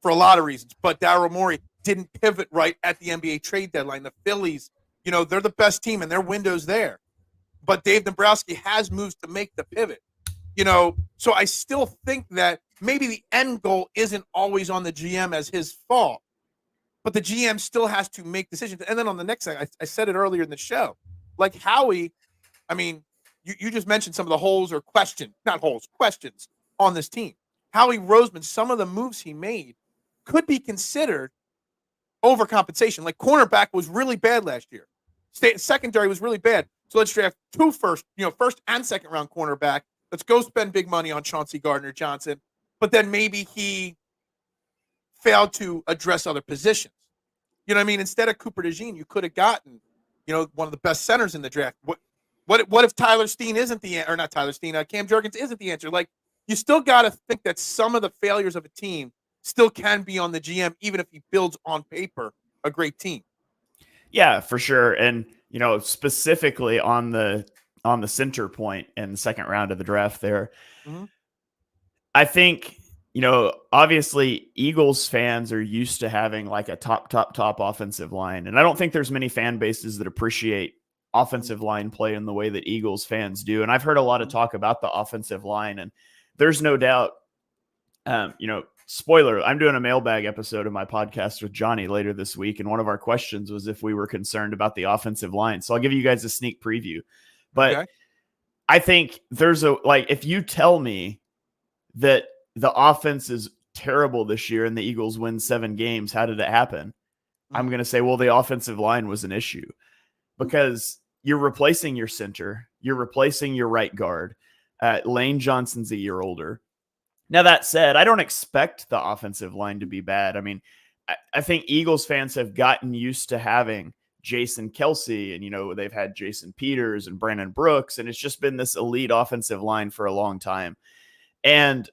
for a lot of reasons, but Daryl Morey didn't pivot right at the NBA trade deadline. The Phillies, they're the best team and their window's there. But Dave Dombrowski has moves to make the pivot. So I still think that maybe the end goal isn't always on the GM as his fault, but the GM still has to make decisions. And then on the next thing, I said it earlier in the show, like Howie, you just mentioned some of the questions on this team. Howie Roseman, some of the moves he made could be considered overcompensation. Like cornerback was really bad last year. Secondary was really bad. So let's draft two first and second round cornerback. Let's go spend big money on Chauncey Gardner-Johnson. But then maybe he failed to address other positions. Instead of Cooper DeJean, you could have gotten, one of the best centers in the draft. What if Tyler Steen isn't or not Tyler Steen, Cam Jurgens isn't the answer? Like, you still got to think that some of the failures of a team still can be on the GM, even if he builds on paper a great team. Yeah, for sure. And, specifically on the center point in the second round of the draft there, I think, obviously Eagles fans are used to having like a top offensive line. And I don't think there's many fan bases that appreciate offensive line play in the way that Eagles fans do. And I've heard a lot of talk about the offensive line, and there's no doubt, spoiler, I'm doing a mailbag episode of my podcast with Johnny later this week. And one of our questions was if we were concerned about the offensive line. So I'll give you guys a sneak preview, but okay. I think if you tell me that the offense is terrible this year and the Eagles win 7 games, how did it happen? I'm going to say, well, the offensive line was an issue because you're replacing your center. You're replacing your right guard. Lane Johnson's a year older. Now, that said, I don't expect the offensive line to be bad. I think Eagles fans have gotten used to having Jason Kelsey, and, they've had Jason Peters and Brandon Brooks, and it's just been this elite offensive line for a long time. And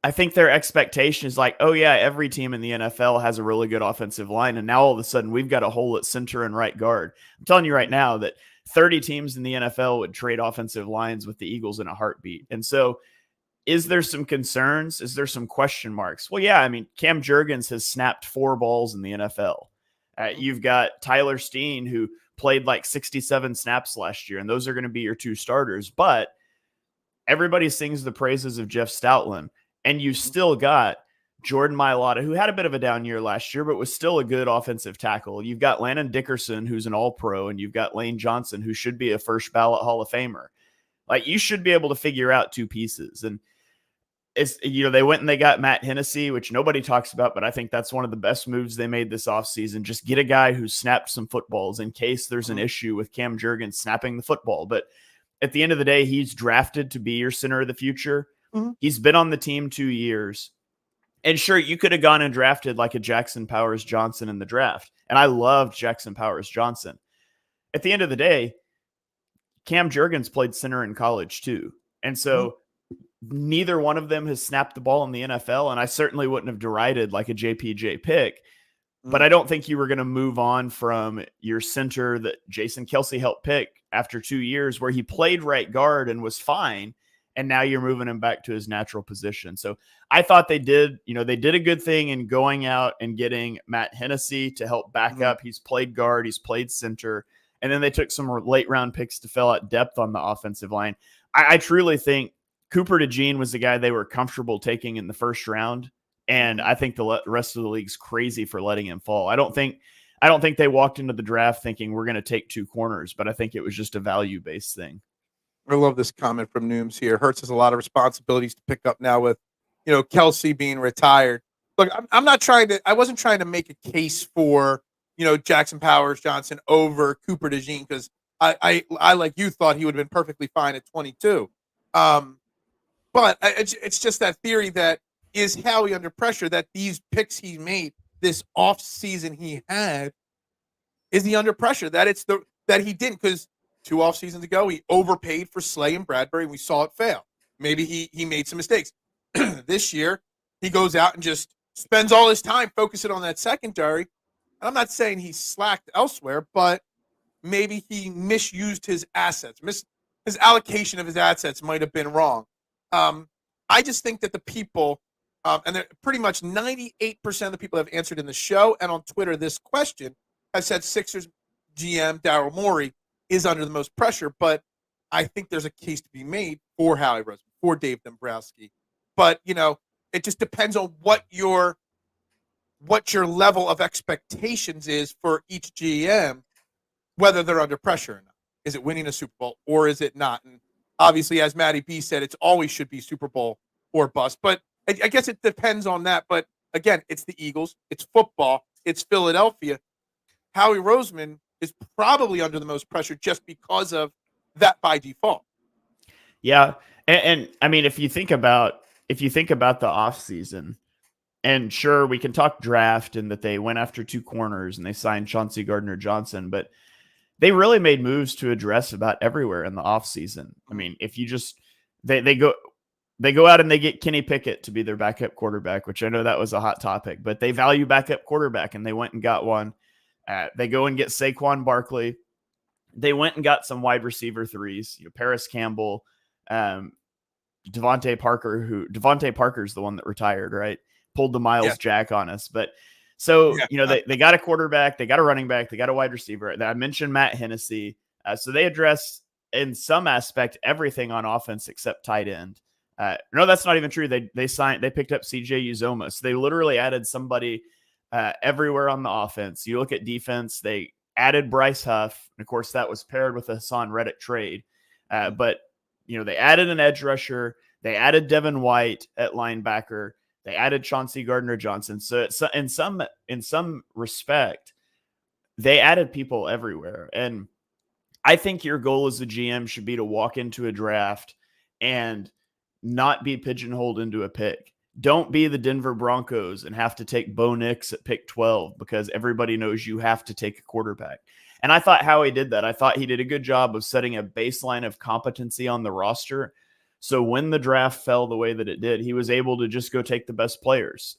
I think their expectation is like, oh, yeah, every team in the NFL has a really good offensive line, and now all of a sudden we've got a hole at center and right guard. I'm telling you right now that 30 teams in the NFL would trade offensive lines with the Eagles in a heartbeat. And so is there some concerns? Is there some question marks? Well, yeah, Cam Jurgens has snapped 4 balls in the NFL. You've got Tyler Steen, who played like 67 snaps last year, and those are going to be your 2 starters. But everybody sings the praises of Jeff Stoutland, and you still got Jordan Mailata, who had a bit of a down year last year, but was still a good offensive tackle. You've got Landon Dickerson, who's an all-pro, and you've got Lane Johnson, who should be a first ballot Hall of Famer. Like, you should be able to figure out 2 pieces. And it's, they went and they got Matt Hennessy, which nobody talks about, but I think that's one of the best moves they made this offseason. Just get a guy who snapped some footballs in case there's an issue with Cam Jurgens snapping the football. But at the end of the day, he's drafted to be your center of the future. He's been on the team 2 years. And sure, you could have gone and drafted like a Jackson Powers Johnson in the draft. And I loved Jackson Powers Johnson. At the end of the day, Cam Jurgens played center in college too. And so neither one of them has snapped the ball in the NFL. And I certainly wouldn't have derided like a JPJ pick. But I don't think you were going to move on from your center that Jason Kelsey helped pick after 2 years where he played right guard and was fine. and now you're moving him back to his natural position. So I thought they did a good thing in going out and getting Matt Hennessy to help back up. He's played guard, he's played center, and then they took some late round picks to fill out depth on the offensive line. I truly think Cooper DeJean was the guy they were comfortable taking in the first round, and I think the rest of the league's crazy for letting him fall. I don't think they walked into the draft thinking we're going to take 2 corners, but I think it was just a value-based thing. I love this comment from Nooms here. Hurts has a lot of responsibilities to pick up now with, Kelsey being retired. Look, I wasn't trying to make a case for, Jackson Powers Johnson over Cooper DeJean, because I like you thought he would have been perfectly fine at 22. But it's just that theory that is Howie under pressure, that these picks he made this off season he had, is he under pressure that he didn't, because 2 off seasons ago he overpaid for Slay and Bradbury and we saw it fail. Maybe he made some mistakes. This year he goes out and just spends all his time focusing on that secondary. And I'm not saying he slacked elsewhere, but maybe he misused his assets. His allocation of his assets might have been wrong. I just think that the people, and pretty much 98% of the people have answered in the show and on Twitter this question, have said Sixers GM Daryl Morey is under the most pressure. But I think there's a case to be made for Howie Roseman, for Dave Dombrowski. But, it just depends on what your level of expectations is for each GM, whether they're under pressure or not. Is it winning a Super Bowl or is it not? And obviously, as Matty B said, it's always should be Super Bowl or bust. But I guess it depends on that. But again, it's the Eagles, it's football, it's Philadelphia. Howie Roseman is probably under the most pressure just because of that by default. Yeah. And I mean, if you think about the offseason, and sure, we can talk draft and that they went after 2 corners and they signed Chauncey Gardner-Johnson, but they really made moves to address about everywhere in the offseason. I mean, if you just they go out and they get Kenny Pickett to be their backup quarterback, which I know that was a hot topic, but they value backup quarterback and they went and got one. They go and get Saquon Barkley. They went and got some wide receiver 3s, Paris Campbell, Devontae Parker's the one that retired, right? Pulled the Miles Jack on us. But so, they got a quarterback, they got a running back, they got a wide receiver. I mentioned Matt Hennessy. So they addressed in some aspect everything on offense except tight end. No, that's not even true. They picked up CJ Uzoma. So they literally added somebody everywhere on the offense. You look at defense, they added Bryce Huff. And of course, that was paired with a Hassan Reddick trade. But they added an edge rusher. They added Devin White at linebacker. They added Chauncey Gardner-Johnson. So in some respect, they added people everywhere. And I think your goal as a GM should be to walk into a draft and not be pigeonholed into a pick. Don't be the Denver Broncos and have to take Bo Nix at pick 12 because everybody knows you have to take a quarterback. And I thought Howie did that. I thought he did a good job of setting a baseline of competency on the roster. So when the draft fell the way that it did, he was able to just go take the best players.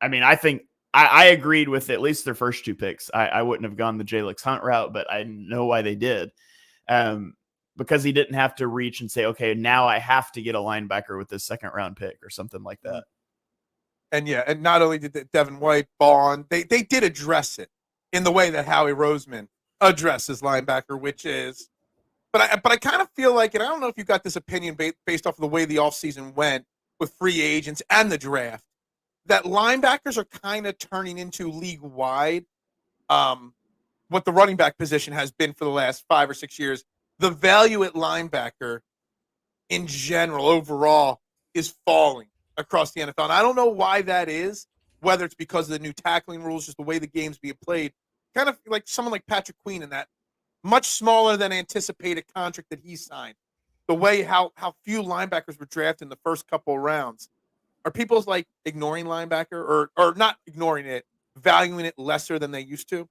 I think I agreed with at least their first 2 picks. I wouldn't have gone the Jalix Hunt route, but I know why they did. Because he didn't have to reach and say, okay, now I have to get a linebacker with this 2nd round pick or something like that. And not only did Devin White fall on, they did address it in the way that Howie Roseman addresses linebacker, which is, but I kind of feel like, and I don't know if you got this opinion based off of the way the offseason went with free agents and the draft, that linebackers are kind of turning into league-wide what the running back position has been for the last 5 or 6 years. The value at linebacker in general, overall, is falling across the NFL. And I don't know why that is, whether it's because of the new tackling rules, just the way the game's being played. Kind of like someone like Patrick Queen in that much smaller than anticipated contract that he signed. The way how few linebackers were drafted in the first couple of rounds. Are people like ignoring linebacker or not ignoring it, valuing it lesser than they used to?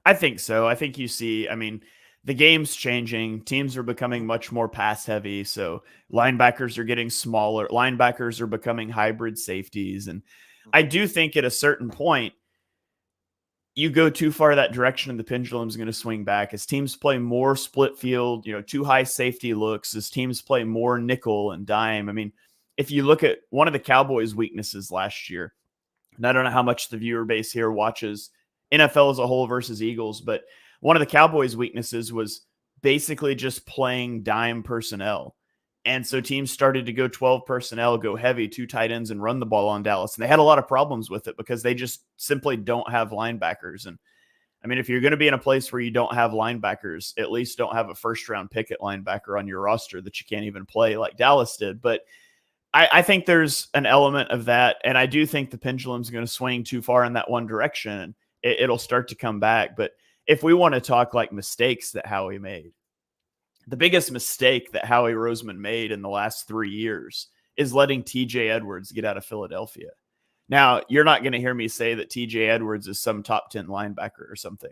I think so. I think you see, the game's changing. Teams are becoming much more pass heavy. So linebackers are getting smaller. Linebackers are becoming hybrid safeties. And I do think at a certain point, you go too far that direction and the pendulum's going to swing back as teams play more split field, too high safety looks, as teams play more nickel and dime. I mean, if you look at one of the Cowboys' weaknesses last year, and I don't know how much the viewer base here watches NFL as a whole versus Eagles, but one of the Cowboys' weaknesses was basically just playing dime personnel. And so teams started to go 12 personnel, go heavy, 2 tight ends, and run the ball on Dallas. And they had a lot of problems with it because they just simply don't have linebackers. And I mean, if you're going to be in a place where you don't have linebackers, at least don't have a first-round pick at linebacker on your roster that you can't even play like Dallas did. But I think there's an element of that. And I do think the pendulum's going to swing too far in that one direction. It'll start to come back. But if we want to talk like mistakes that Howie made, the biggest mistake that Howie Roseman made in the last 3 years is letting TJ Edwards get out of Philadelphia. Now, you're not going to hear me say that TJ Edwards is some top 10 linebacker or something,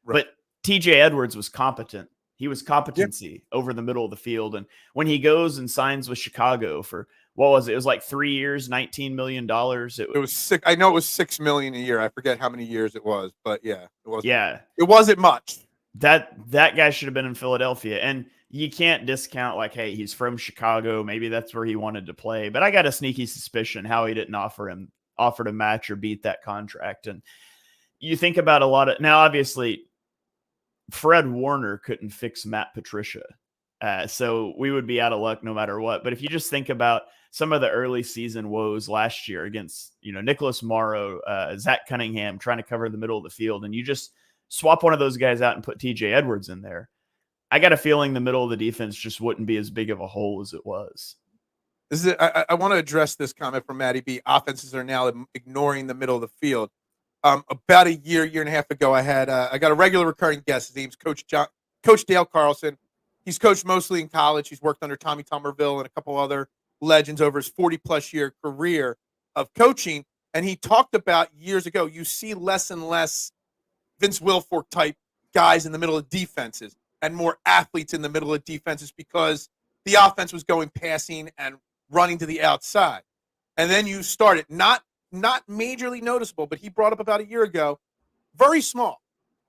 right. But TJ Edwards was competent. He was competency over the middle of the field. And when he goes and signs with Chicago for, what was it? It was like 3 years, $19 million. It was sick. I know it was $6 million a year. I forget how many years it was, but yeah, it was. Yeah, it wasn't much. That guy should have been in Philadelphia. And you can't discount like, hey, he's from Chicago. Maybe that's where he wanted to play. But I got a sneaky suspicion Howie didn't offer to match or beat that contract. And you think about a lot of, now obviously Fred Warner couldn't fix Matt Patricia. So we would be out of luck no matter what. But if you just think about some of the early season woes last year against, Nicholas Morrow, Zach Cunningham trying to cover the middle of the field, and you just swap one of those guys out and put TJ Edwards in there, I got a feeling the middle of the defense just wouldn't be as big of a hole as it was. I want to address this comment from Matty B. Offenses are now ignoring the middle of the field. About a year and a half ago, I got a regular recurring guest. His name's Coach Dale Carlson. He's coached mostly in college. He's worked under Tommy Tuberville and a couple other legends over his 40-plus year career of coaching. And he talked about years ago, you see less and less Vince Wilfork type guys in the middle of defenses and more athletes in the middle of defenses because the offense was going passing and running to the outside. And then you started, not majorly noticeable, but he brought up about a year ago, very small,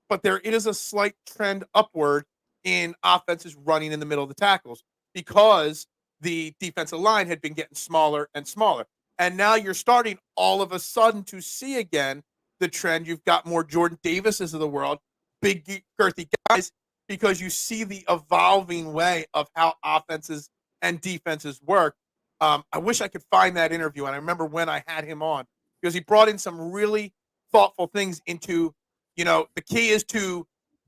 but it is a slight trend upward in offenses running in the middle of the tackles because the defensive line had been getting smaller and smaller. And now you're starting all of a sudden to see again the trend. You've got more Jordan Davises of the world, big, girthy guys, because you see the evolving way of how offenses and defenses work. I wish I could find that interview, and I remember when I had him on, because he brought in some really thoughtful things into, the key is to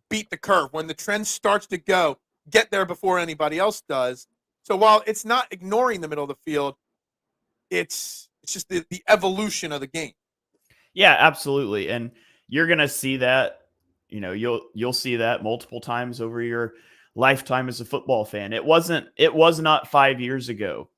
beat the curve. When the trend starts to go, get there before anybody else does. So while it's not ignoring the middle of the field, it's just the evolution of the game. Yeah, absolutely. And you're going to see that, you'll see that multiple times over your lifetime as a football fan. It was not 5 years ago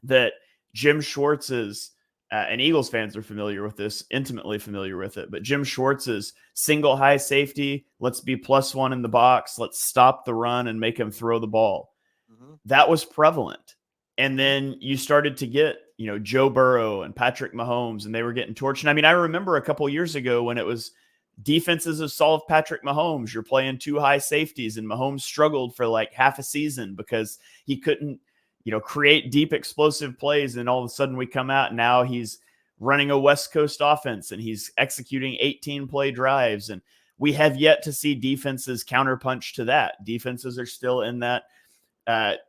that Jim Schwartz's, and Eagles fans are familiar with this, intimately familiar with it, but Jim Schwartz's single high safety, let's be +1 in the box, let's stop the run and make him throw the ball. Mm-hmm. That was prevalent. And then you started to get, Joe Burrow and Patrick Mahomes, and they were getting torched. And I mean, I remember a couple years ago when it was defenses have solved Patrick Mahomes. You're playing 2 high safeties, and Mahomes struggled for like half a season because he couldn't, create deep explosive plays. And all of a sudden we come out and now he's running a West Coast offense and he's executing 18 play drives. And we have yet to see defenses counterpunch to that. Defenses are still in that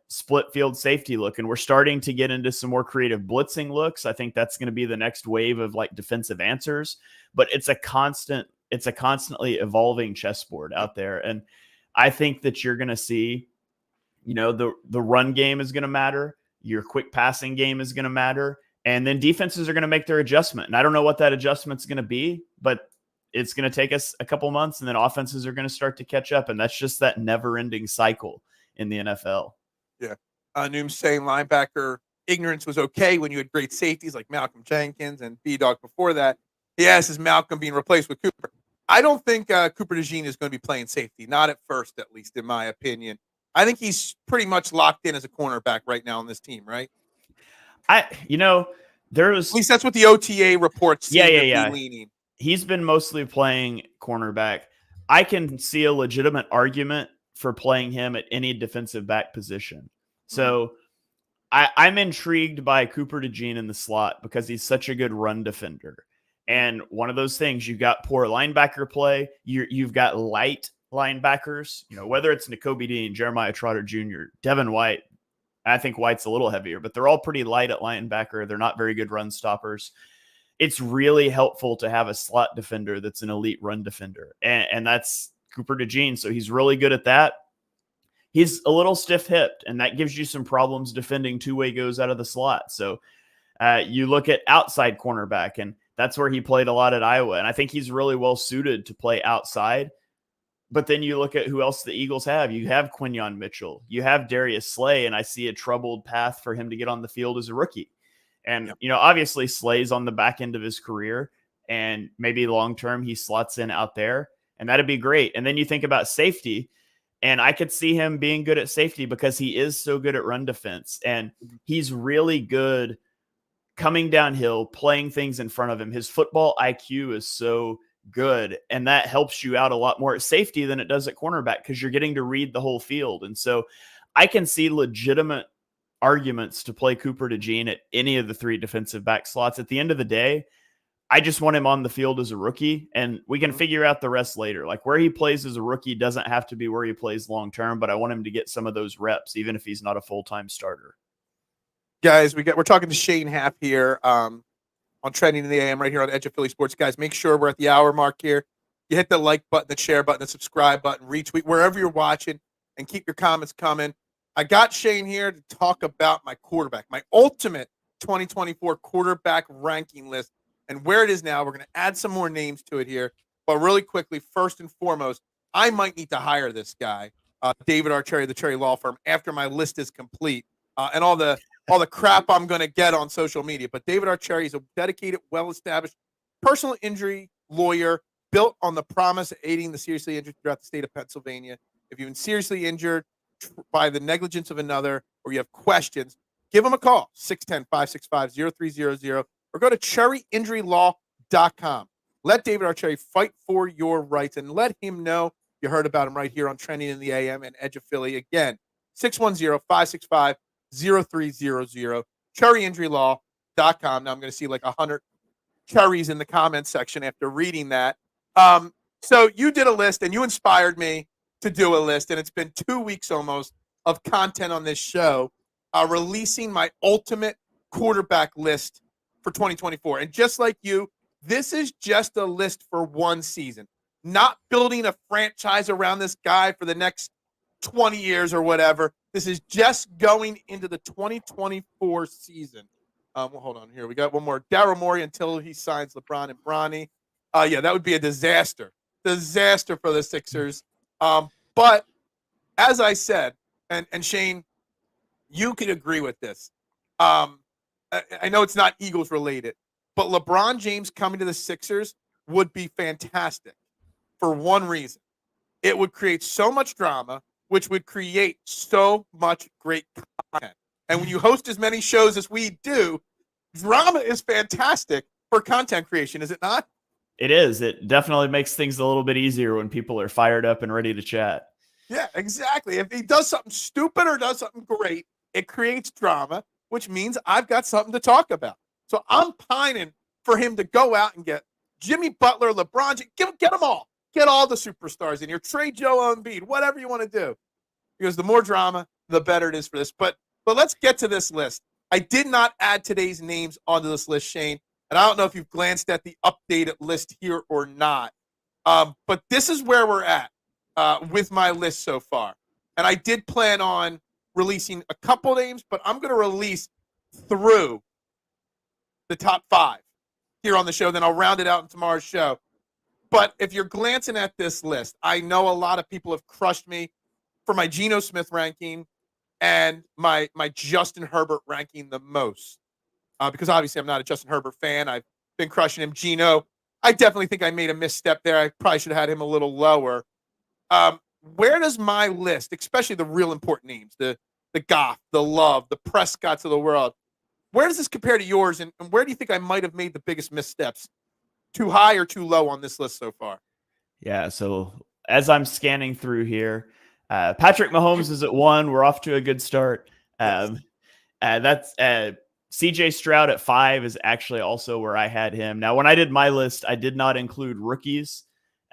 split field safety look. And we're starting to get into some more creative blitzing looks. I think that's going to be the next wave of like defensive answers, but it's a constantly evolving chessboard out there. And I think that you're going to see, the run game is going to matter. Your quick passing game is going to matter. And then defenses are going to make their adjustment. And I don't know what that adjustment's going to be, but it's going to take us a couple months, and then offenses are going to start to catch up. And that's just that never ending cycle in the NFL. Yeah. Noom's saying linebacker ignorance was okay when you had great safeties like Malcolm Jenkins and B-Dog before that. He asks, is Malcolm being replaced with Cooper? I don't think Cooper DeJean is going to be playing safety. Not at first, at least, in my opinion. I think he's pretty much locked in as a cornerback right now on this team, right? There was, at least that's what the OTA reports. Yeah. Leaning. he's been mostly playing cornerback. I can see a legitimate argument for playing him at any defensive back position. So I'm intrigued by Cooper DeJean in the slot because he's such a good run defender. And one of those things, you've got poor linebacker play. You've got light linebackers, whether it's Nakobe Dean, Jeremiah Trotter Jr., Devin White. I think White's a little heavier, but they're all pretty light at linebacker. They're not very good run stoppers. It's really helpful to have a slot defender that's an elite run defender. And that's Cooper DeJean. So he's really good at that. He's a little stiff-hipped, and that gives you some problems defending two-way goes out of the slot. So you look at outside cornerback, and that's where he played a lot at Iowa. And I think he's really well-suited to play outside. But then you look at who else the Eagles have. You have Quinyon Mitchell. You have Darius Slay, and I see a troubled path for him to get on the field as a rookie. And, obviously Slay's on the back end of his career, and maybe long-term he slots in out there, and that'd be great. And then you think about safety, and I could see him being good at safety because he is so good at run defense, and he's really good coming downhill, playing things in front of him. His football IQ is so good, and that helps you out a lot more at safety than it does at cornerback because you're getting to read the whole field. And so I can see legitimate arguments to play Cooper DeJean at any of the three defensive back slots. At the end of the day, I just want him on the field as a rookie, and we can figure out the rest later. Like where he plays as a rookie doesn't have to be where he plays long-term, but I want him to get some of those reps, even if he's not a full-time starter. Guys, we're talking to Shane Happ here on Trending in the AM right here on Edge of Philly Sports. Guys, make sure we're at the hour mark here. You hit the like button, the share button, the subscribe button, retweet, wherever you're watching, and keep your comments coming. I got Shane here to talk about my quarterback, my ultimate 2024 quarterback ranking list, and where it is now. We're going to add some more names to it here. But really quickly, first and foremost, I might need to hire this guy, David Archeri, the Cherry Law Firm, after my list is complete, and all the crap I'm going to get on social media. But David Archeri is a dedicated, well-established personal injury lawyer built on the promise of aiding the seriously injured throughout the state of Pennsylvania. If you've been seriously injured by the negligence of another or you have questions, give him a call, 610-565-0300, or go to cherryinjurylaw.com. Let David Archeri fight for your rights, and let him know you heard about him right here on Trending in the AM and Edge of Philly. Again, 610-565-0300, cherryinjurylaw.com. Now I'm going to see like 100 cherries in the comments section after reading that. So you did a list, and you inspired me to do a list, and it's been 2 weeks almost of content on this show, releasing my ultimate quarterback list for 2024. And just like you, this is just a list for one season, not building a franchise around this guy for the next 20 years or whatever. This is just going into the 2024 season. Well, hold on here. We got one more. Daryl Morey until he signs LeBron and Bronny. Yeah, that would be a disaster. Disaster for the Sixers. But as I said, and Shane, you could agree with this. I know it's not Eagles related, but LeBron James coming to the Sixers would be fantastic for one reason. It would create so much drama, which would create so much great content. And when you host as many shows as we do, drama is fantastic for content creation, is it not? It is. It definitely makes things a little bit easier when people are fired up and ready to chat. Yeah, exactly. If he does something stupid or does something great, it creates drama, which means I've got something to talk about. So I'm pining for him to go out and get Jimmy Butler, LeBron, get them all. Get all the superstars in here. Trade Joel Embiid, whatever you want to do. Because the more drama, the better it is for this. But let's get to this list. I did not add today's names onto this list, Shane. And I don't know if you've glanced at the updated list here or not. But this is where we're at with my list so far. And I did plan on releasing a couple names, but I'm going to release through the top 5 here on the show. Then I'll round it out in tomorrow's show. But if you're glancing at this list, I know a lot of people have crushed me for my Geno Smith ranking and my Justin Herbert ranking the most. Because obviously I'm not a Justin Herbert fan. I've been crushing him. Geno, I definitely think I made a misstep there. I probably should have had him a little lower. Where does my list, especially the real important names, the Goff, the Love, the Prescotts of the world, where does this compare to yours? And where do you think I might have made the biggest missteps too high or too low on this list so far? Yeah. So as I'm scanning through here, Patrick Mahomes is at 1. We're off to a good start. That's CJ Stroud at 5 is actually also where I had him. Now, when I did my list, I did not include rookies.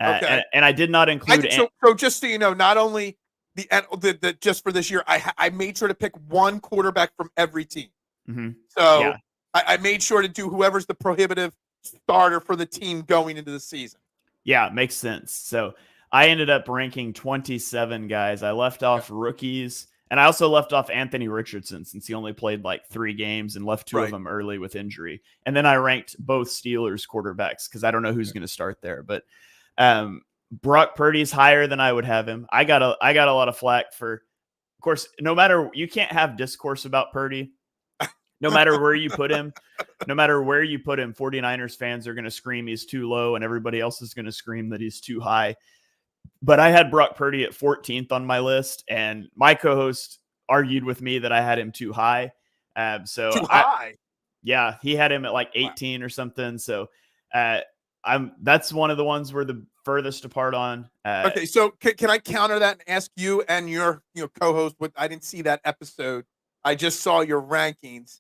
Okay. And I did not include. So just so you know, not only the just for this year, I made sure to pick one quarterback from every team. Mm-hmm. So Yeah. I made sure to do whoever's the prohibitive starter for the team going into the season. Yeah, makes sense. So I ended up ranking 27 guys. I left off rookies, and I also left off Anthony Richardson since he only played like 3 games and left 2 of them early with injury. And then I ranked both Steelers quarterbacks because I don't know who's going to start there. But Brock Purdy's higher than I would have him. I got a lot of flack for, of course, you can't have discourse about Purdy. No matter where you put him, 49ers fans are going to scream he's too low and everybody else is going to scream that he's too high. But I had Brock Purdy at 14th on my list, and my co-host argued with me that I had him too high. Too high? Yeah, he had him at like 18 or something. So that's one of the ones we're the furthest apart on. Okay, so can I counter that and ask you and your co-host? I didn't see that episode. I just saw your rankings.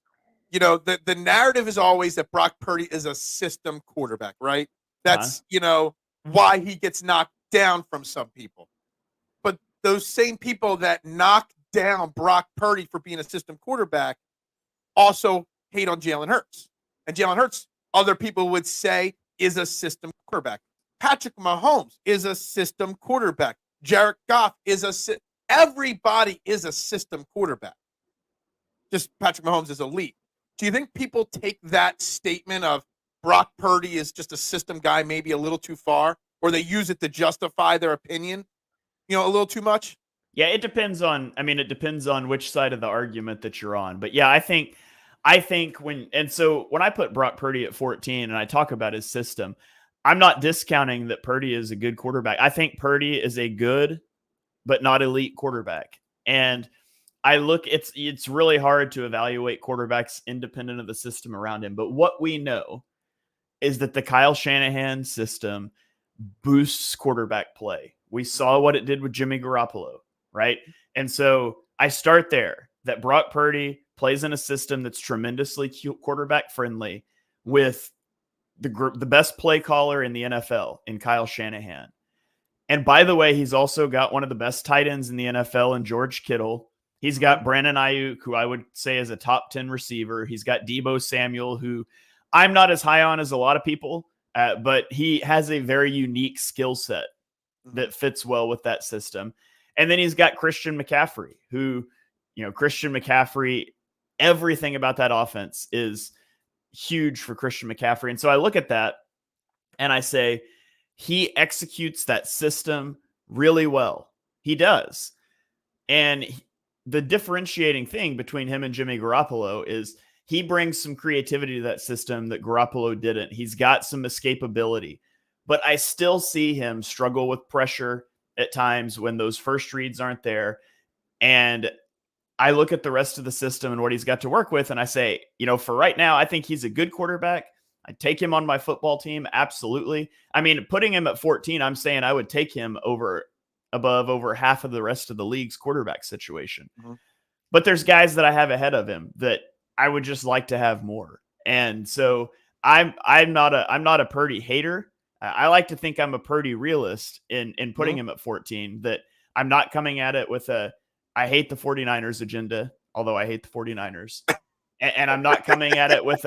The narrative is always that Brock Purdy is a system quarterback, right? That's, why he gets knocked down from some people. But those same people that knock down Brock Purdy for being a system quarterback also hate on Jalen Hurts. And Jalen Hurts, other people would say, is a system quarterback. Patrick Mahomes is a system quarterback. Jared Goff everybody is a system quarterback. Just Patrick Mahomes is elite. Do you think people take that statement of Brock Purdy is just a system guy maybe a little too far, or they use it to justify their opinion, a little too much? Yeah, it depends on which side of the argument that you're on. But yeah, I think when I put Brock Purdy at 14 and I talk about his system, I'm not discounting that Purdy is a good quarterback. I think Purdy is a good but not elite quarterback. And it's really hard to evaluate quarterbacks independent of the system around him. But what we know is that the Kyle Shanahan system boosts quarterback play. We saw what it did with Jimmy Garoppolo, right? And so I start there, that Brock Purdy plays in a system that's tremendously quarterback friendly with the best play caller in the NFL in Kyle Shanahan. And by the way, he's also got one of the best tight ends in the NFL in George Kittle. He's got Brandon Ayuk, who I would say is a top 10 receiver. He's got Deebo Samuel, who I'm not as high on as a lot of people, but he has a very unique skill set that fits well with that system. And then he's got Christian McCaffrey, who, Christian McCaffrey, everything about that offense is huge for Christian McCaffrey. And so I look at that and I say, he executes that system really well. He does. And the differentiating thing between him and Jimmy Garoppolo is he brings some creativity to that system that Garoppolo didn't. He's got some escapability, but I still see him struggle with pressure at times when those first reads aren't there. And I look at the rest of the system and what he's got to work with, and I say, for right now, I think he's a good quarterback. I'd take him on my football team. Absolutely. I mean, putting him at 14, I'm saying I would take him above over half of the rest of the league's quarterback situation. Mm-hmm. But there's guys that I have ahead of him that I would just like to have more. And so I'm not a Purdy hater. I like to think I'm a Purdy realist in putting him at 14, that I'm not coming at it with I hate the 49ers agenda, although I hate the 49ers. and I'm not coming at it with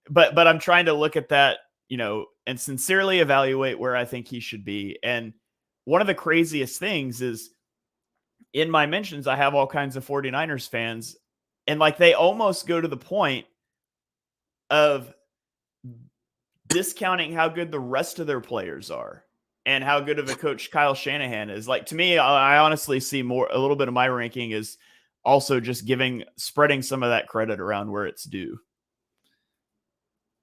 but I'm trying to look at that, and sincerely evaluate where I think he should be. And one of the craziest things is in my mentions, I have all kinds of 49ers fans, and they almost go to the point of discounting how good the rest of their players are and how good of a coach Kyle Shanahan is. To me, I honestly see a little bit of my ranking is also just spreading some of that credit around where it's due.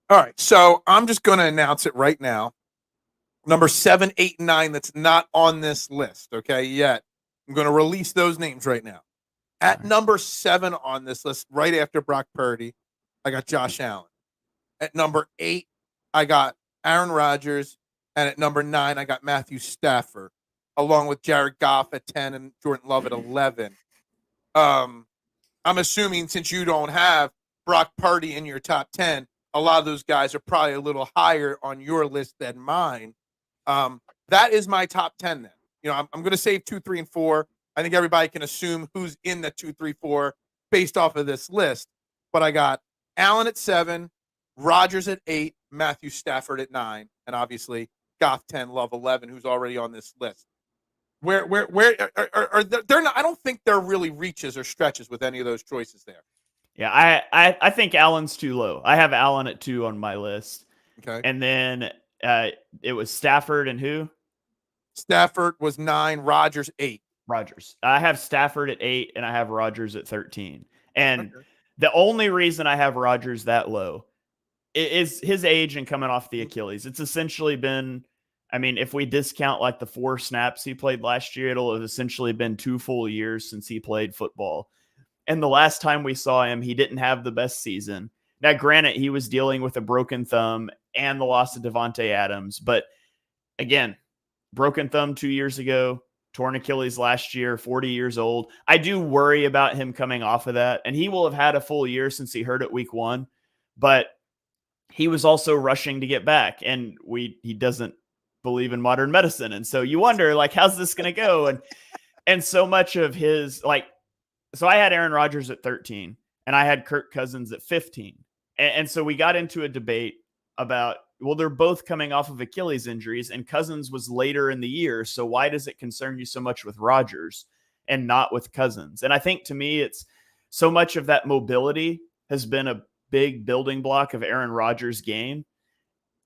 All right, so I'm just going to announce it right now. Number 7, 8, and 9 that's not on this list, okay, yet. I'm going to release those names right now. At number 7 on this list, right after Brock Purdy, I got Josh Allen. At number 8, I got Aaron Rodgers, and at number 9, I got Matthew Stafford, along with Jared Goff at 10 and Jordan Love at 11. I'm assuming since you don't have Brock Purdy in your top 10, a lot of those guys are probably a little higher on your list than mine. That is my top 10 then. I'm going to save 2, 3, and 4. I think everybody can assume who's in the 2, 3, 4 based off of this list. But I got Allen at 7, Rodgers at 8, Matthew Stafford at 9, and obviously Goff 10, Love 11, who's already on this list. Where are they're not? I don't think they're really reaches or stretches with any of those choices there. Yeah, I think Allen's too low. I have Allen at 2 on my list. Okay, and then it was Stafford and who? Stafford was 9, Rodgers 8. Rodgers. I have Stafford at 8, and I have Rodgers at 13. And the only reason I have Rodgers that low is his age and coming off the Achilles. It's essentially been, I mean, if we discount like the 4 snaps he played last year, it'll have essentially been 2 full years since he played football. And the last time we saw him, he didn't have the best season. Now, granted, he was dealing with a broken thumb and the loss of Devontae Adams. But again, broken thumb 2 years ago, torn Achilles last year, 40 years old. I do worry about him coming off of that. And he will have had a full year since he hurt it week 1. But he was also rushing to get back. And he doesn't believe in modern medicine. And so you wonder, like, how's this going to go? And so much of his, like, so I had Aaron Rodgers at 13 and I had Kirk Cousins at 15. And so we got into a debate about, well, they're both coming off of Achilles injuries and Cousins was later in the year. So why does it concern you so much with Rodgers and not with Cousins? And I think to me, it's so much of that mobility has been a big building block of Aaron Rodgers' game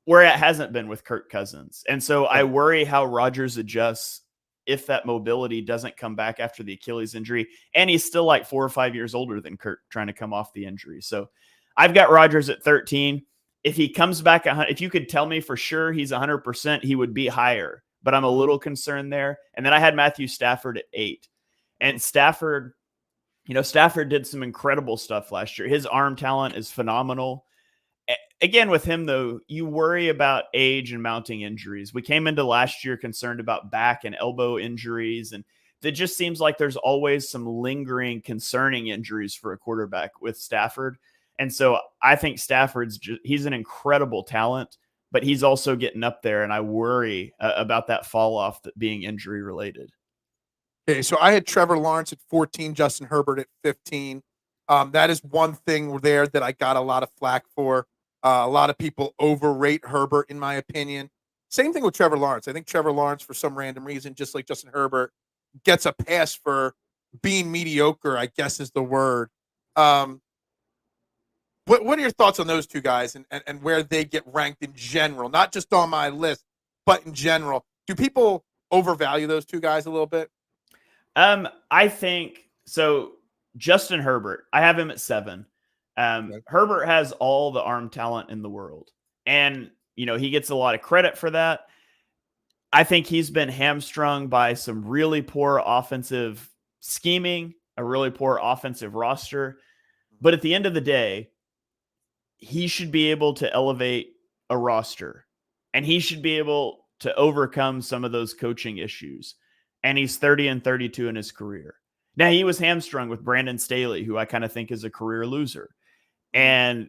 where it hasn't been with Kirk Cousins. And so I worry how Rodgers adjusts if that mobility doesn't come back after the Achilles injury. And he's still like 4 or 5 years older than Kirk trying to come off the injury. So I've got Rodgers at 13. If he comes back, if you could tell me for sure he's 100%, he would be higher. But I'm a little concerned there. And then I had Matthew Stafford at 8. And Stafford did some incredible stuff last year. His arm talent is phenomenal. Again, with him, though, you worry about age and mounting injuries. We came into last year concerned about back and elbow injuries, and it just seems like there's always some lingering, concerning injuries for a quarterback with Stafford. And so I think he's an incredible talent, but he's also getting up there, and I worry about that fall off being injury related. Okay, so I had Trevor Lawrence at 14, Justin Herbert at 15. That is one thing there that I got a lot of flack for. A lot of people overrate Herbert, in my opinion. Same thing with Trevor Lawrence. I think Trevor Lawrence, for some random reason, just like Justin Herbert, gets a pass for being mediocre, I guess is the word. What are your thoughts on those two guys and where they get ranked in general? Not just on my list, but in general. Do people overvalue those two guys a little bit? I think so. Justin Herbert, I have him at 7. Okay. Herbert has all the arm talent in the world. And, he gets a lot of credit for that. I think he's been hamstrung by some really poor offensive scheming, a really poor offensive roster. But at the end of the day, he should be able to elevate a roster. And he should be able to overcome some of those coaching issues. And he's 30 and 32 in his career. Now, he was hamstrung with Brandon Staley, who I kind of think is a career loser. And,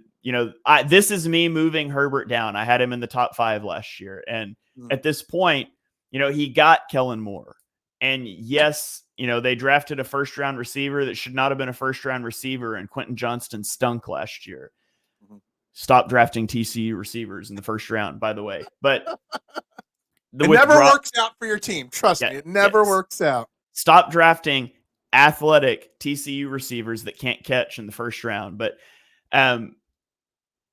this is me moving Herbert down. I had him in the top 5 last year. And at this point, he got Kellen Moore. And yes, they drafted a first-round receiver that should not have been a first-round receiver, and Quentin Johnston stunk last year. Stop drafting TCU receivers in the first round, by the way. But it never works out for your team. Trust me, it never works out. Stop drafting athletic TCU receivers that can't catch in the first round. But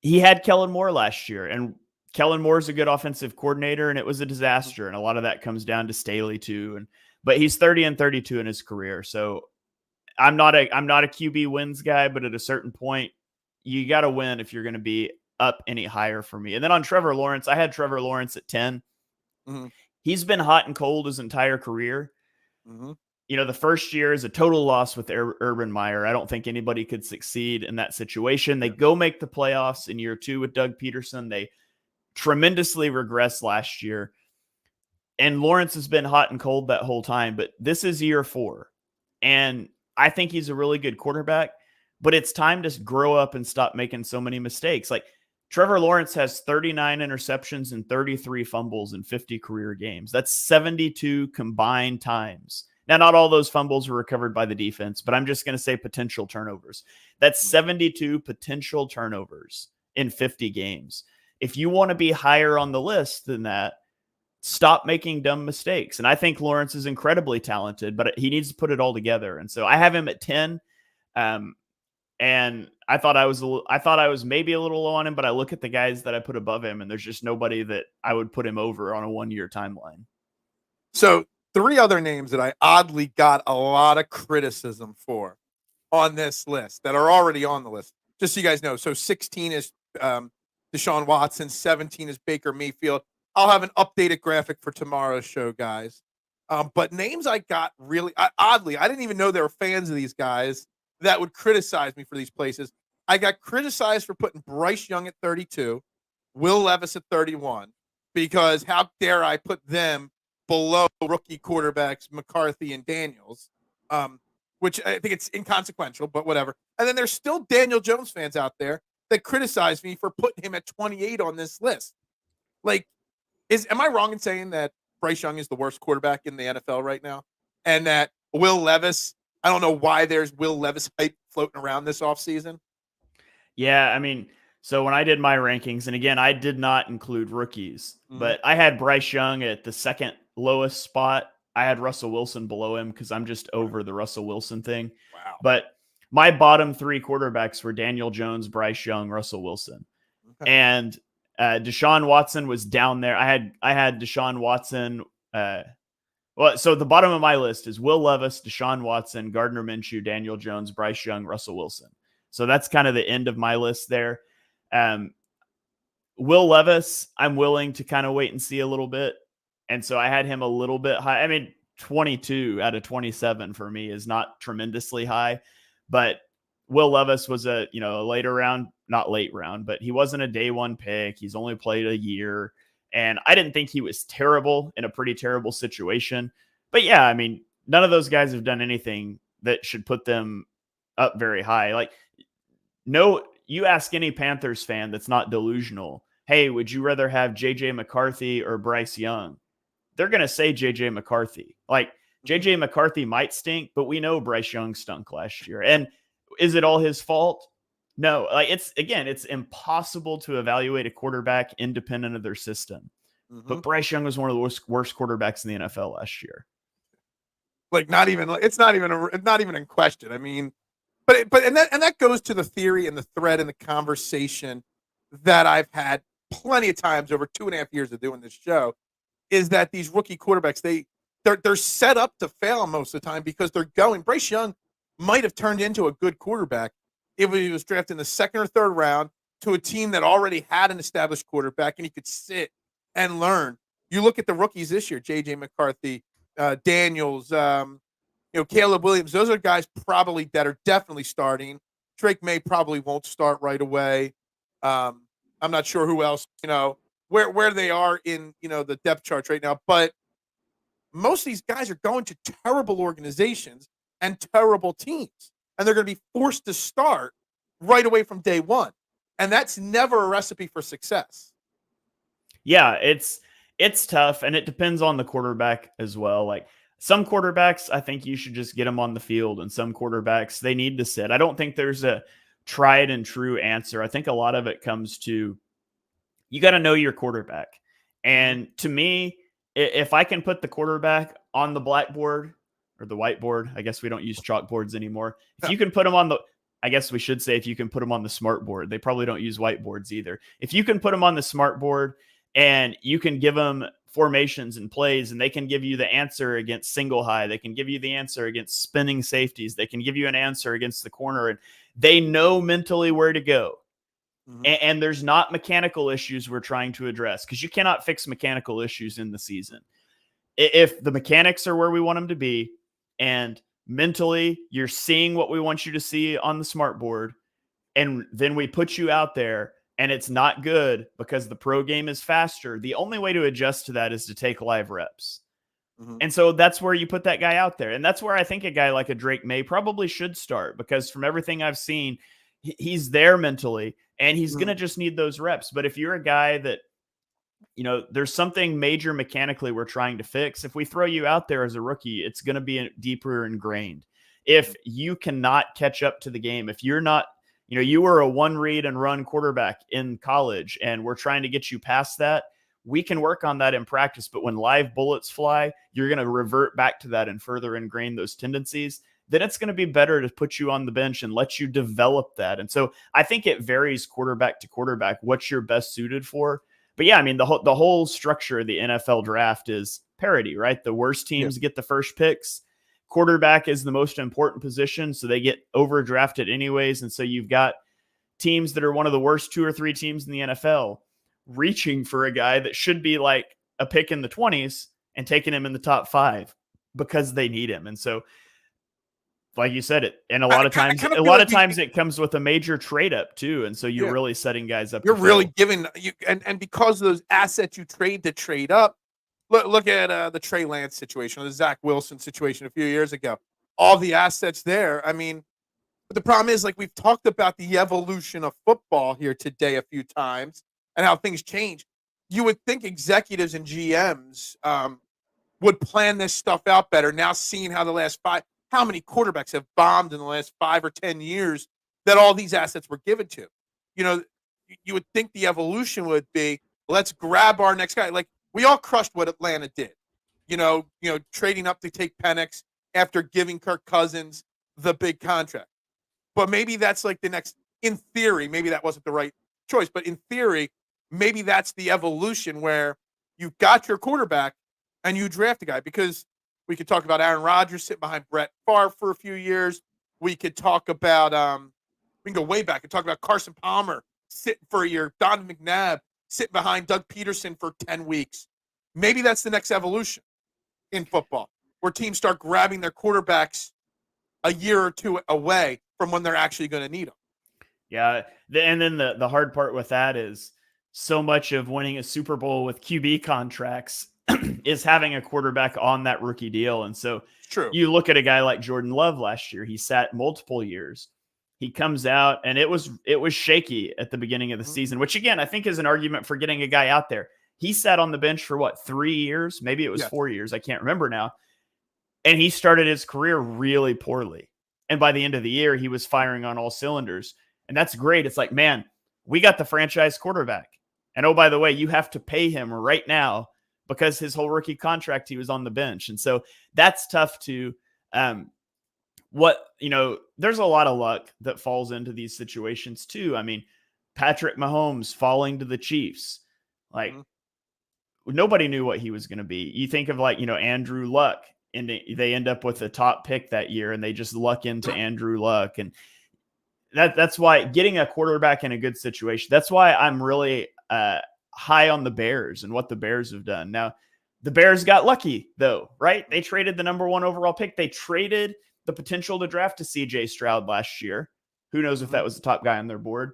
he had Kellen Moore last year, and Kellen Moore's a good offensive coordinator, and it was a disaster. And a lot of that comes down to Staley too. But he's 30 and 32 in his career. So I'm not a QB wins guy, but at a certain point, you got to win if you're going to be up any higher for me. And then on Trevor Lawrence, I had Trevor Lawrence at 10. Mm-hmm. He's been hot and cold his entire career. Mm-hmm. The first year is a total loss with Urban Meyer. I don't think anybody could succeed in that situation. They go make the playoffs in year 2 with Doug Peterson. They tremendously regressed last year. And Lawrence has been hot and cold that whole time, but this is year 4. And I think he's a really good quarterback, but it's time to grow up and stop making so many mistakes. Like Trevor Lawrence has 39 interceptions and 33 fumbles in 50 career games. That's 72 combined times. Now, not all those fumbles were recovered by the defense, but I'm just going to say potential turnovers. That's 72 potential turnovers in 50 games. If you want to be higher on the list than that, stop making dumb mistakes. And I think Lawrence is incredibly talented, but he needs to put it all together. And so I have him at 10. And I thought I was maybe a little low on him, but I look at the guys that I put above him, and there's just nobody that I would put him over on a 1-year timeline. So 3 other names that I oddly got a lot of criticism for on this list that are already on the list. Just so you guys know. So 16 is Deshaun Watson. 17 is Baker Mayfield. I'll have an updated graphic for tomorrow's show, guys. But names I got really oddly, I didn't even know there were fans of these guys that would criticize me for these places. I got criticized for putting Bryce Young at 32, Will Levis at 31, because how dare I put them below rookie quarterbacks McCarthy and Daniels, which I think it's inconsequential, but whatever. And then there's still Daniel Jones fans out there that criticize me for putting him at 28 on this list. Like, am I wrong in saying that Bryce Young is the worst quarterback in the NFL right now? And that Will Levis, I don't know why there's Will Levis hype floating around this offseason. Yeah, I mean, so when I did my rankings, and again, I did not include rookies, but I had Bryce Young at the second lowest spot. I had Russell Wilson below him because I'm just over the Russell Wilson thing. Wow. But my bottom 3 quarterbacks were Daniel Jones, Bryce Young, Russell Wilson. Okay. And Deshaun Watson was down there. I had Deshaun Watson. So the bottom of my list is Will Levis, Deshaun Watson, Gardner Minshew, Daniel Jones, Bryce Young, Russell Wilson. So that's kind of the end of my list there. Will Levis, I'm willing to kind of wait and see a little bit. And so I had him a little bit high. I mean, 22 out of 27 for me is not tremendously high, but Will Levis was a later round, not late round, but he wasn't a day 1 pick. He's only played a year. And I didn't think he was terrible in a pretty terrible situation. But yeah, I mean, none of those guys have done anything that should put them up very high. Like, no, you ask any Panthers fan that's not delusional, hey, would you rather have JJ McCarthy or Bryce Young? They're going to say JJ McCarthy. Like, JJ McCarthy might stink, but we know Bryce Young stunk last year. And is it all his fault? No, like it's impossible to evaluate a quarterback independent of their system. But Bryce Young was one of the worst quarterbacks in the NFL last year. Like, it's not even in question. I mean, but that goes to the theory and the thread and the conversation that I've had plenty of times over 2.5 years of doing this show, is that these rookie quarterbacks, they're set up to fail most of the time because they're going. Bryce Young might have turned into a good quarterback if he was drafted in the 2nd or 3rd round to a team that already had an established quarterback and he could sit and learn. You look at the rookies this year, J.J. McCarthy, Daniels, Caleb Williams. Those are guys probably that are definitely starting. Drake May probably won't start right away. I'm not sure who else, where they are in, the depth charts right now. But most of these guys are going to terrible organizations and terrible teams. And they're going to be forced to start right away from day 1. And that's never a recipe for success. Yeah, it's tough. And it depends on the quarterback as well. Like, some quarterbacks, I think you should just get them on the field. And some quarterbacks, they need to sit. I don't think there's a tried and true answer. I think a lot of it comes to, you got to know your quarterback. And to me, if I can put the quarterback on the blackboard or the whiteboard, I guess we don't use chalkboards anymore. If you can put them on I guess we should say if you can put them on the smart board. They probably don't use whiteboards either. If you can put them on the smart board and you can give them formations and plays, and they can give you the answer against single high, they can give you the answer against spinning safeties, they can give you an answer against the corner, and they know mentally where to go. And there's not mechanical issues we're trying to address, because you cannot fix mechanical issues in the season. If the mechanics are where we want them to be, and mentally you're seeing what we want you to see on the smart board, and then we put you out there, and it's not good because the pro game is faster, the only way to adjust to that is to take live reps. Mm-hmm. And so that's where you put that guy out there. And that's where I think a guy like a Drake May probably should start, because from everything I've seen, he's there mentally and he's going to just need those reps. But if you're a guy that, there's something major mechanically we're trying to fix, if we throw you out there as a rookie, it's going to be deeper ingrained. If you cannot catch up to the game, if you're not, you were a one read and run quarterback in college and we're trying to get you past that, we can work on that in practice. But when live bullets fly, you're going to revert back to that and further ingrain those tendencies. Then it's going to be better to put you on the bench and let you develop that. And so I think it varies quarterback to quarterback what you're best suited for. But yeah, I mean, the whole structure of the NFL draft is parity, right? The worst teams get the first picks. Quarterback is the most important position, so they get overdrafted anyways. And so you've got teams that are one of the worst 2 or 3 teams in the NFL reaching for a guy that should be like a pick in the 20s and taking him in the top 5 because they need him. And so, like you said, a lot of times it comes with a major trade up too. And so you're really setting guys up. You're really giving you, and because of those assets you trade up. Look at the Trey Lance situation, or the Zach Wilson situation a few years ago. All the assets there. I mean, but the problem is, like we've talked about the evolution of football here today a few times and how things change. You would think executives and GMs would plan this stuff out better. Now seeing how how many quarterbacks have bombed in the last 5 or 10 years that all these assets were given to. You would think the evolution would be, let's grab our next guy. Like, we all crushed what Atlanta did, trading up to take Penix after giving Kirk Cousins the big contract. But maybe that's like the next, in theory, maybe that wasn't the right choice, but in theory, maybe that's the evolution where you've got your quarterback and you draft a guy. Because we could talk about Aaron Rodgers sitting behind Brett Favre for a few years. We could talk about, we can go way back and talk about Carson Palmer sitting for a year, Donovan McNabb sitting behind Doug Peterson for 10 weeks. Maybe that's the next evolution in football, where teams start grabbing their quarterbacks a year or 2 away from when they're actually going to need them. Yeah. And then the hard part with that is so much of winning a Super Bowl with QB contracts is having a quarterback on that rookie deal. And so you look at a guy like Jordan Love last year, he sat multiple years. He comes out and it was shaky at the beginning of the season, which again, I think is an argument for getting a guy out there. He sat on the bench for 3 years? Maybe it was 4 years. I can't remember now. And he started his career really poorly. And by the end of the year, he was firing on all cylinders. And that's great. It's like, man, we got the franchise quarterback. And oh, by the way, you have to pay him right now because his whole rookie contract, he was on the bench. And so that's tough to, there's a lot of luck that falls into these situations too. I mean, Patrick Mahomes falling to the Chiefs, nobody knew what he was going to be. You think of Andrew Luck, and they end up with a top pick that year and they just luck into Andrew Luck. And that's why getting a quarterback in a good situation, that's why I'm really high on the Bears and what the Bears have done. Now, the Bears got lucky though, right? They traded the number 1 overall pick. They traded the potential to draft a CJ Stroud last year. Who knows if that was the top guy on their board,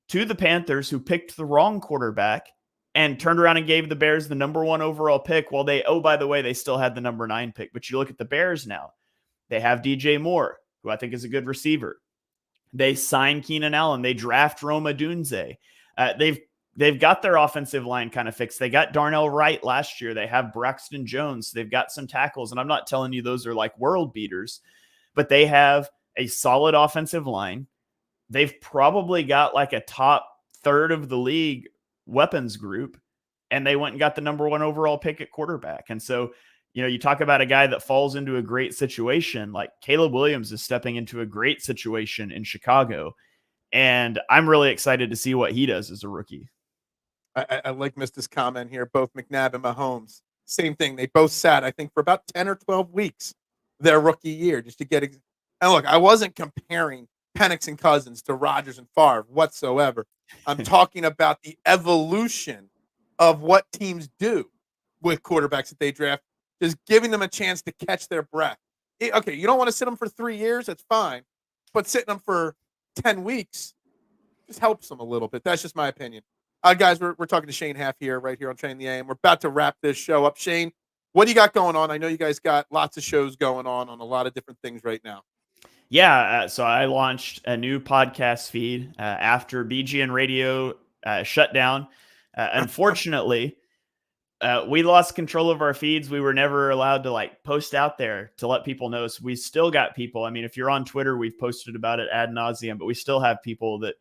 to the Panthers, who picked the wrong quarterback and turned around and gave the Bears the number 1 overall pick while by the way, they still had the number 9 pick. But you look at the Bears now, they have DJ Moore, who I think is a good receiver. They sign Keenan Allen. They draft Rome Odunze. They've got their offensive line kind of fixed. They got Darnell Wright last year. They have Braxton Jones. They've got some tackles. And I'm not telling you those are like world beaters, but they have a solid offensive line. They've probably got like a top third of the league weapons group, and they went and got the number 1 overall pick at quarterback. And so, you talk about a guy that falls into a great situation, like Caleb Williams is stepping into a great situation in Chicago. And I'm really excited to see what he does as a rookie. I missed this comment here. Both McNabb and Mahomes, same thing. They both sat, I think, for about 10 or 12 weeks their rookie year just to get. And look, I wasn't comparing Penix and Cousins to Rodgers and Favre whatsoever. I'm talking about the evolution of what teams do with quarterbacks that they draft, just giving them a chance to catch their breath. Okay, you don't want to sit them for 3 years, that's fine. But sitting them for 10 weeks, just helps them a little bit. That's just my opinion. Guys, we're talking to Shane Half here, right here on Training the AM. We're about to wrap this show up. Shane, what do you got going on? I know you guys got lots of shows going on a lot of different things right now. Yeah, so I launched a new podcast feed after BGN Radio shut down. Unfortunately, we lost control of our feeds. We were never allowed to post out there to let people know. So we still got people. I mean, if you're on Twitter, we've posted about it ad nauseum, but we still have people that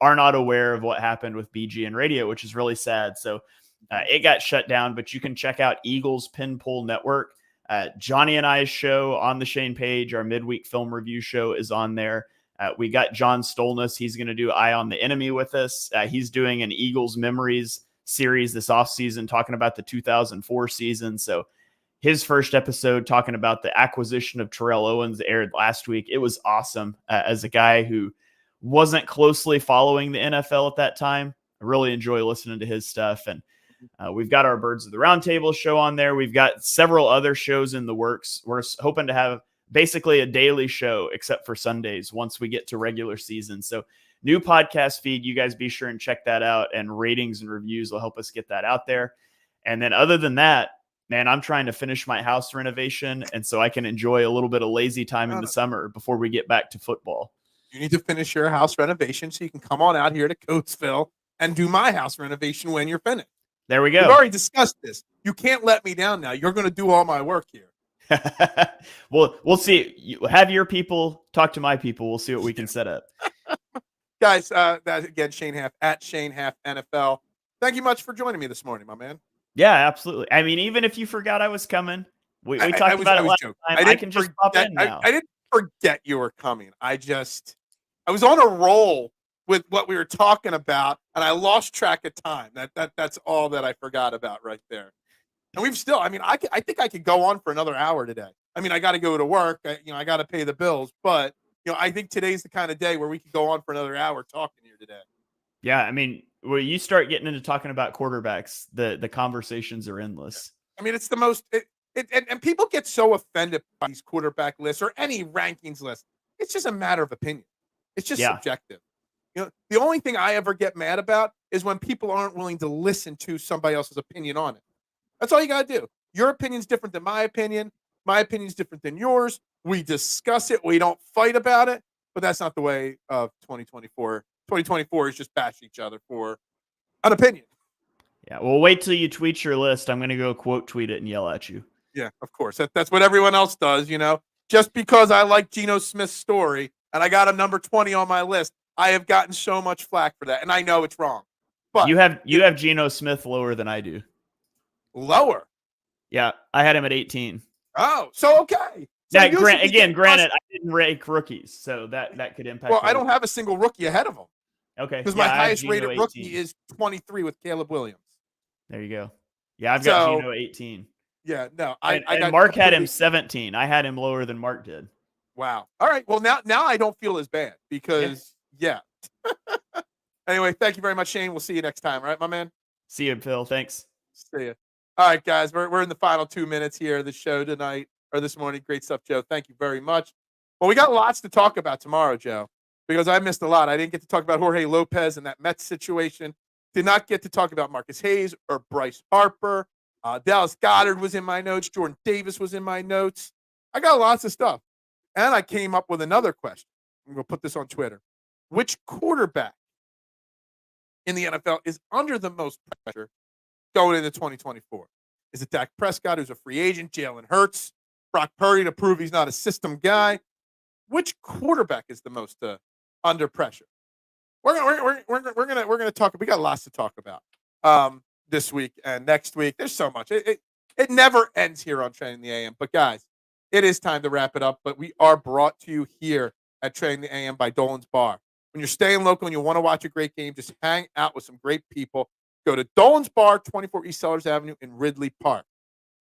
are not aware of what happened with BGN Radio, which is really sad. So it got shut down, but you can check out Eagles Pin Pull Network. Johnny and I's show on the Shane page, our midweek film review show, is on there. We got John Stolness. He's going to do Eye on the Enemy with us. He's doing an Eagles Memories series this offseason, talking about the 2004 season. So his first episode talking about the acquisition of Terrell Owens aired last week. It was awesome. As a guy who wasn't closely following the NFL at that time, I really enjoy listening to his stuff. And we've got our Birds of the Roundtable show on there. We've got several other shows in the works. We're hoping to have basically a daily show, except for Sundays, once we get to regular season. So new podcast feed, you guys be sure and check that out, and ratings and reviews will help us get that out there. And then other than that, man, I'm trying to finish my house renovation, and so I can enjoy a little bit of lazy time in the summer before we get back to football. You need to finish your house renovation so you can come on out here to Coatesville and do my house renovation when you're finished. There we go. We've already discussed this. You can't let me down now. You're going to do all my work here. Well, we'll see. You have your people talk to my people. We'll see what we can set up. Guys, that again, Shane Half at Shane Half NFL. Thank you much for joining me this morning, my man. Yeah, absolutely. I mean, even if you forgot I was coming, we talked about it last time. I can just pop in now. I didn't forget you were coming. I was on a roll with what we were talking about, and I lost track of time. That's all that I forgot about right there. And we've still, I mean, I think I could go on for another hour today. I mean, I got to go to work. I got to pay the bills, but I think today's the kind of day where we could go on for another hour talking here today. Yeah, I mean, when you start getting into talking about quarterbacks, the conversations are endless. I mean, it's the most, and people get so offended by these quarterback lists or any rankings list. It's just a matter of opinion. It's just subjective. The only thing I ever get mad about is when people aren't willing to listen to somebody else's opinion on it. That's all you got to do. Your opinion's different than my opinion. My opinion's different than yours. We discuss it. We don't fight about it. But that's not the way of 2024. 2024 is just bash each other for an opinion. Yeah, well, wait till you tweet your list. I'm going to go quote tweet it and yell at you. Yeah, of course. That's what everyone else does, Just because I like Geno Smith's story and I got him number 20 on my list, I have gotten so much flack for that. And I know it's wrong. But you have Geno Smith lower than I do. Lower? Yeah, I had him at 18. Oh, so okay. So now, granted, I didn't rank rookies, so that could impact. Well, I don't have a single rookie ahead of him. Okay. Because my highest rated rookie is 23 with Caleb Williams. There you go. Yeah, I've got Geno 18. Yeah, no. And Mark had him 17. I had him lower than Mark did. Wow. All right. Well, now I don't feel as bad because, yeah. Anyway, thank you very much, Shane. We'll see you next time. All right, my man? See you, Phil. Thanks. See you. All right, guys. We're in the final 2 minutes here of the show tonight or this morning. Great stuff, Joe. Thank you very much. Well, we got lots to talk about tomorrow, Joe, because I missed a lot. I didn't get to talk about Jorge Lopez and that Mets situation. Did not get to talk about Marcus Hayes or Bryce Harper. Dallas Goedert was in my notes. Jordan Davis was in my notes. I got lots of stuff. And I came up with another question. I'm going to put this on Twitter. Which quarterback in the NFL is under the most pressure going into 2024? Is it Dak Prescott, who's a free agent? Jalen Hurts? Brock Purdy to prove he's not a system guy? Which quarterback is the most under pressure? We're gonna talk. We got lots to talk about this week and next week. There's so much. It never ends here on Training the AM. But guys, it is time to wrap it up. But we are brought to you here at Training the AM by Dolan's Bar. When you're staying local and you want to watch a great game, just hang out with some great people. Go to Dolan's Bar, 24 East Sellers Avenue in Ridley Park.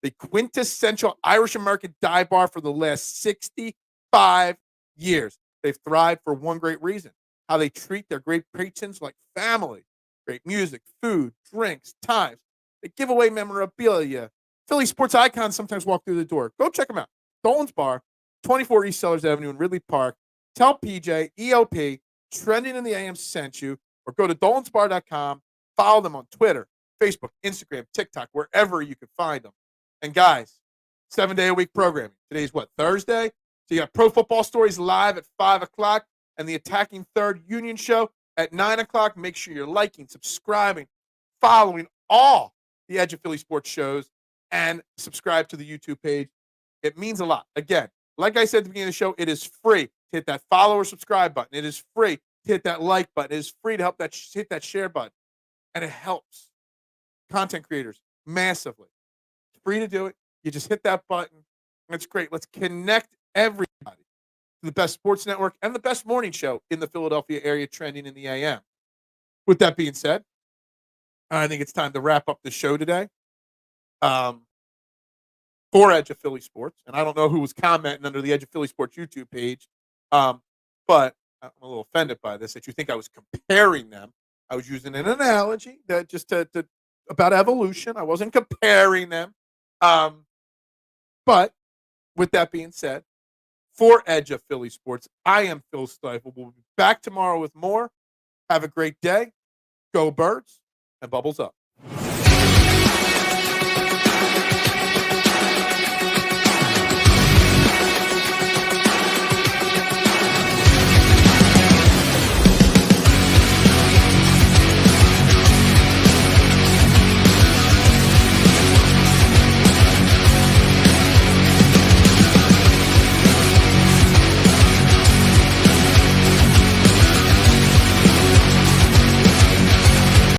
The quintessential Irish-American dive bar for the last 65 years. They've thrived for one great reason, how they treat their great patrons like family. Great music, food, drinks, times. They give away memorabilia. Philly sports icons sometimes walk through the door. Go check them out. Dolan's Bar, 24 East Sellers Avenue in Ridley Park. Tell PJ, EOP, Trending in the AM sent you, or go to dolanspar.com, follow them on Twitter, Facebook, Instagram, TikTok, wherever you can find them. And guys, 7-day-a-week programming. Today's what, Thursday? So you got Pro Football Stories live at 5 o'clock and the Attacking Third Union Show at 9 o'clock. Make sure you're liking, subscribing, following all the Edge of Philly Sports shows, and subscribe to the YouTube page. It means a lot. Again, like I said at the beginning of the show, it is free to hit that follow or subscribe button. It is free to hit that like button. It is free to help that hit that share button. And it helps content creators massively. It's free to do it. You just hit that button. It's great. Let's connect everybody to the best sports network and the best morning show in the Philadelphia area, trending in the AM. With that being said, I think it's time to wrap up the show today. For Edge of Philly Sports, and I don't know who was commenting under the Edge of Philly Sports YouTube page, but I'm a little offended by this, that you think I was comparing them. I was using an analogy that just to about evolution. I wasn't comparing them. But with that being said, for Edge of Philly Sports, I am Phil Stiefel. We'll be back tomorrow with more. Have a great day. Go Birds, and bubbles up.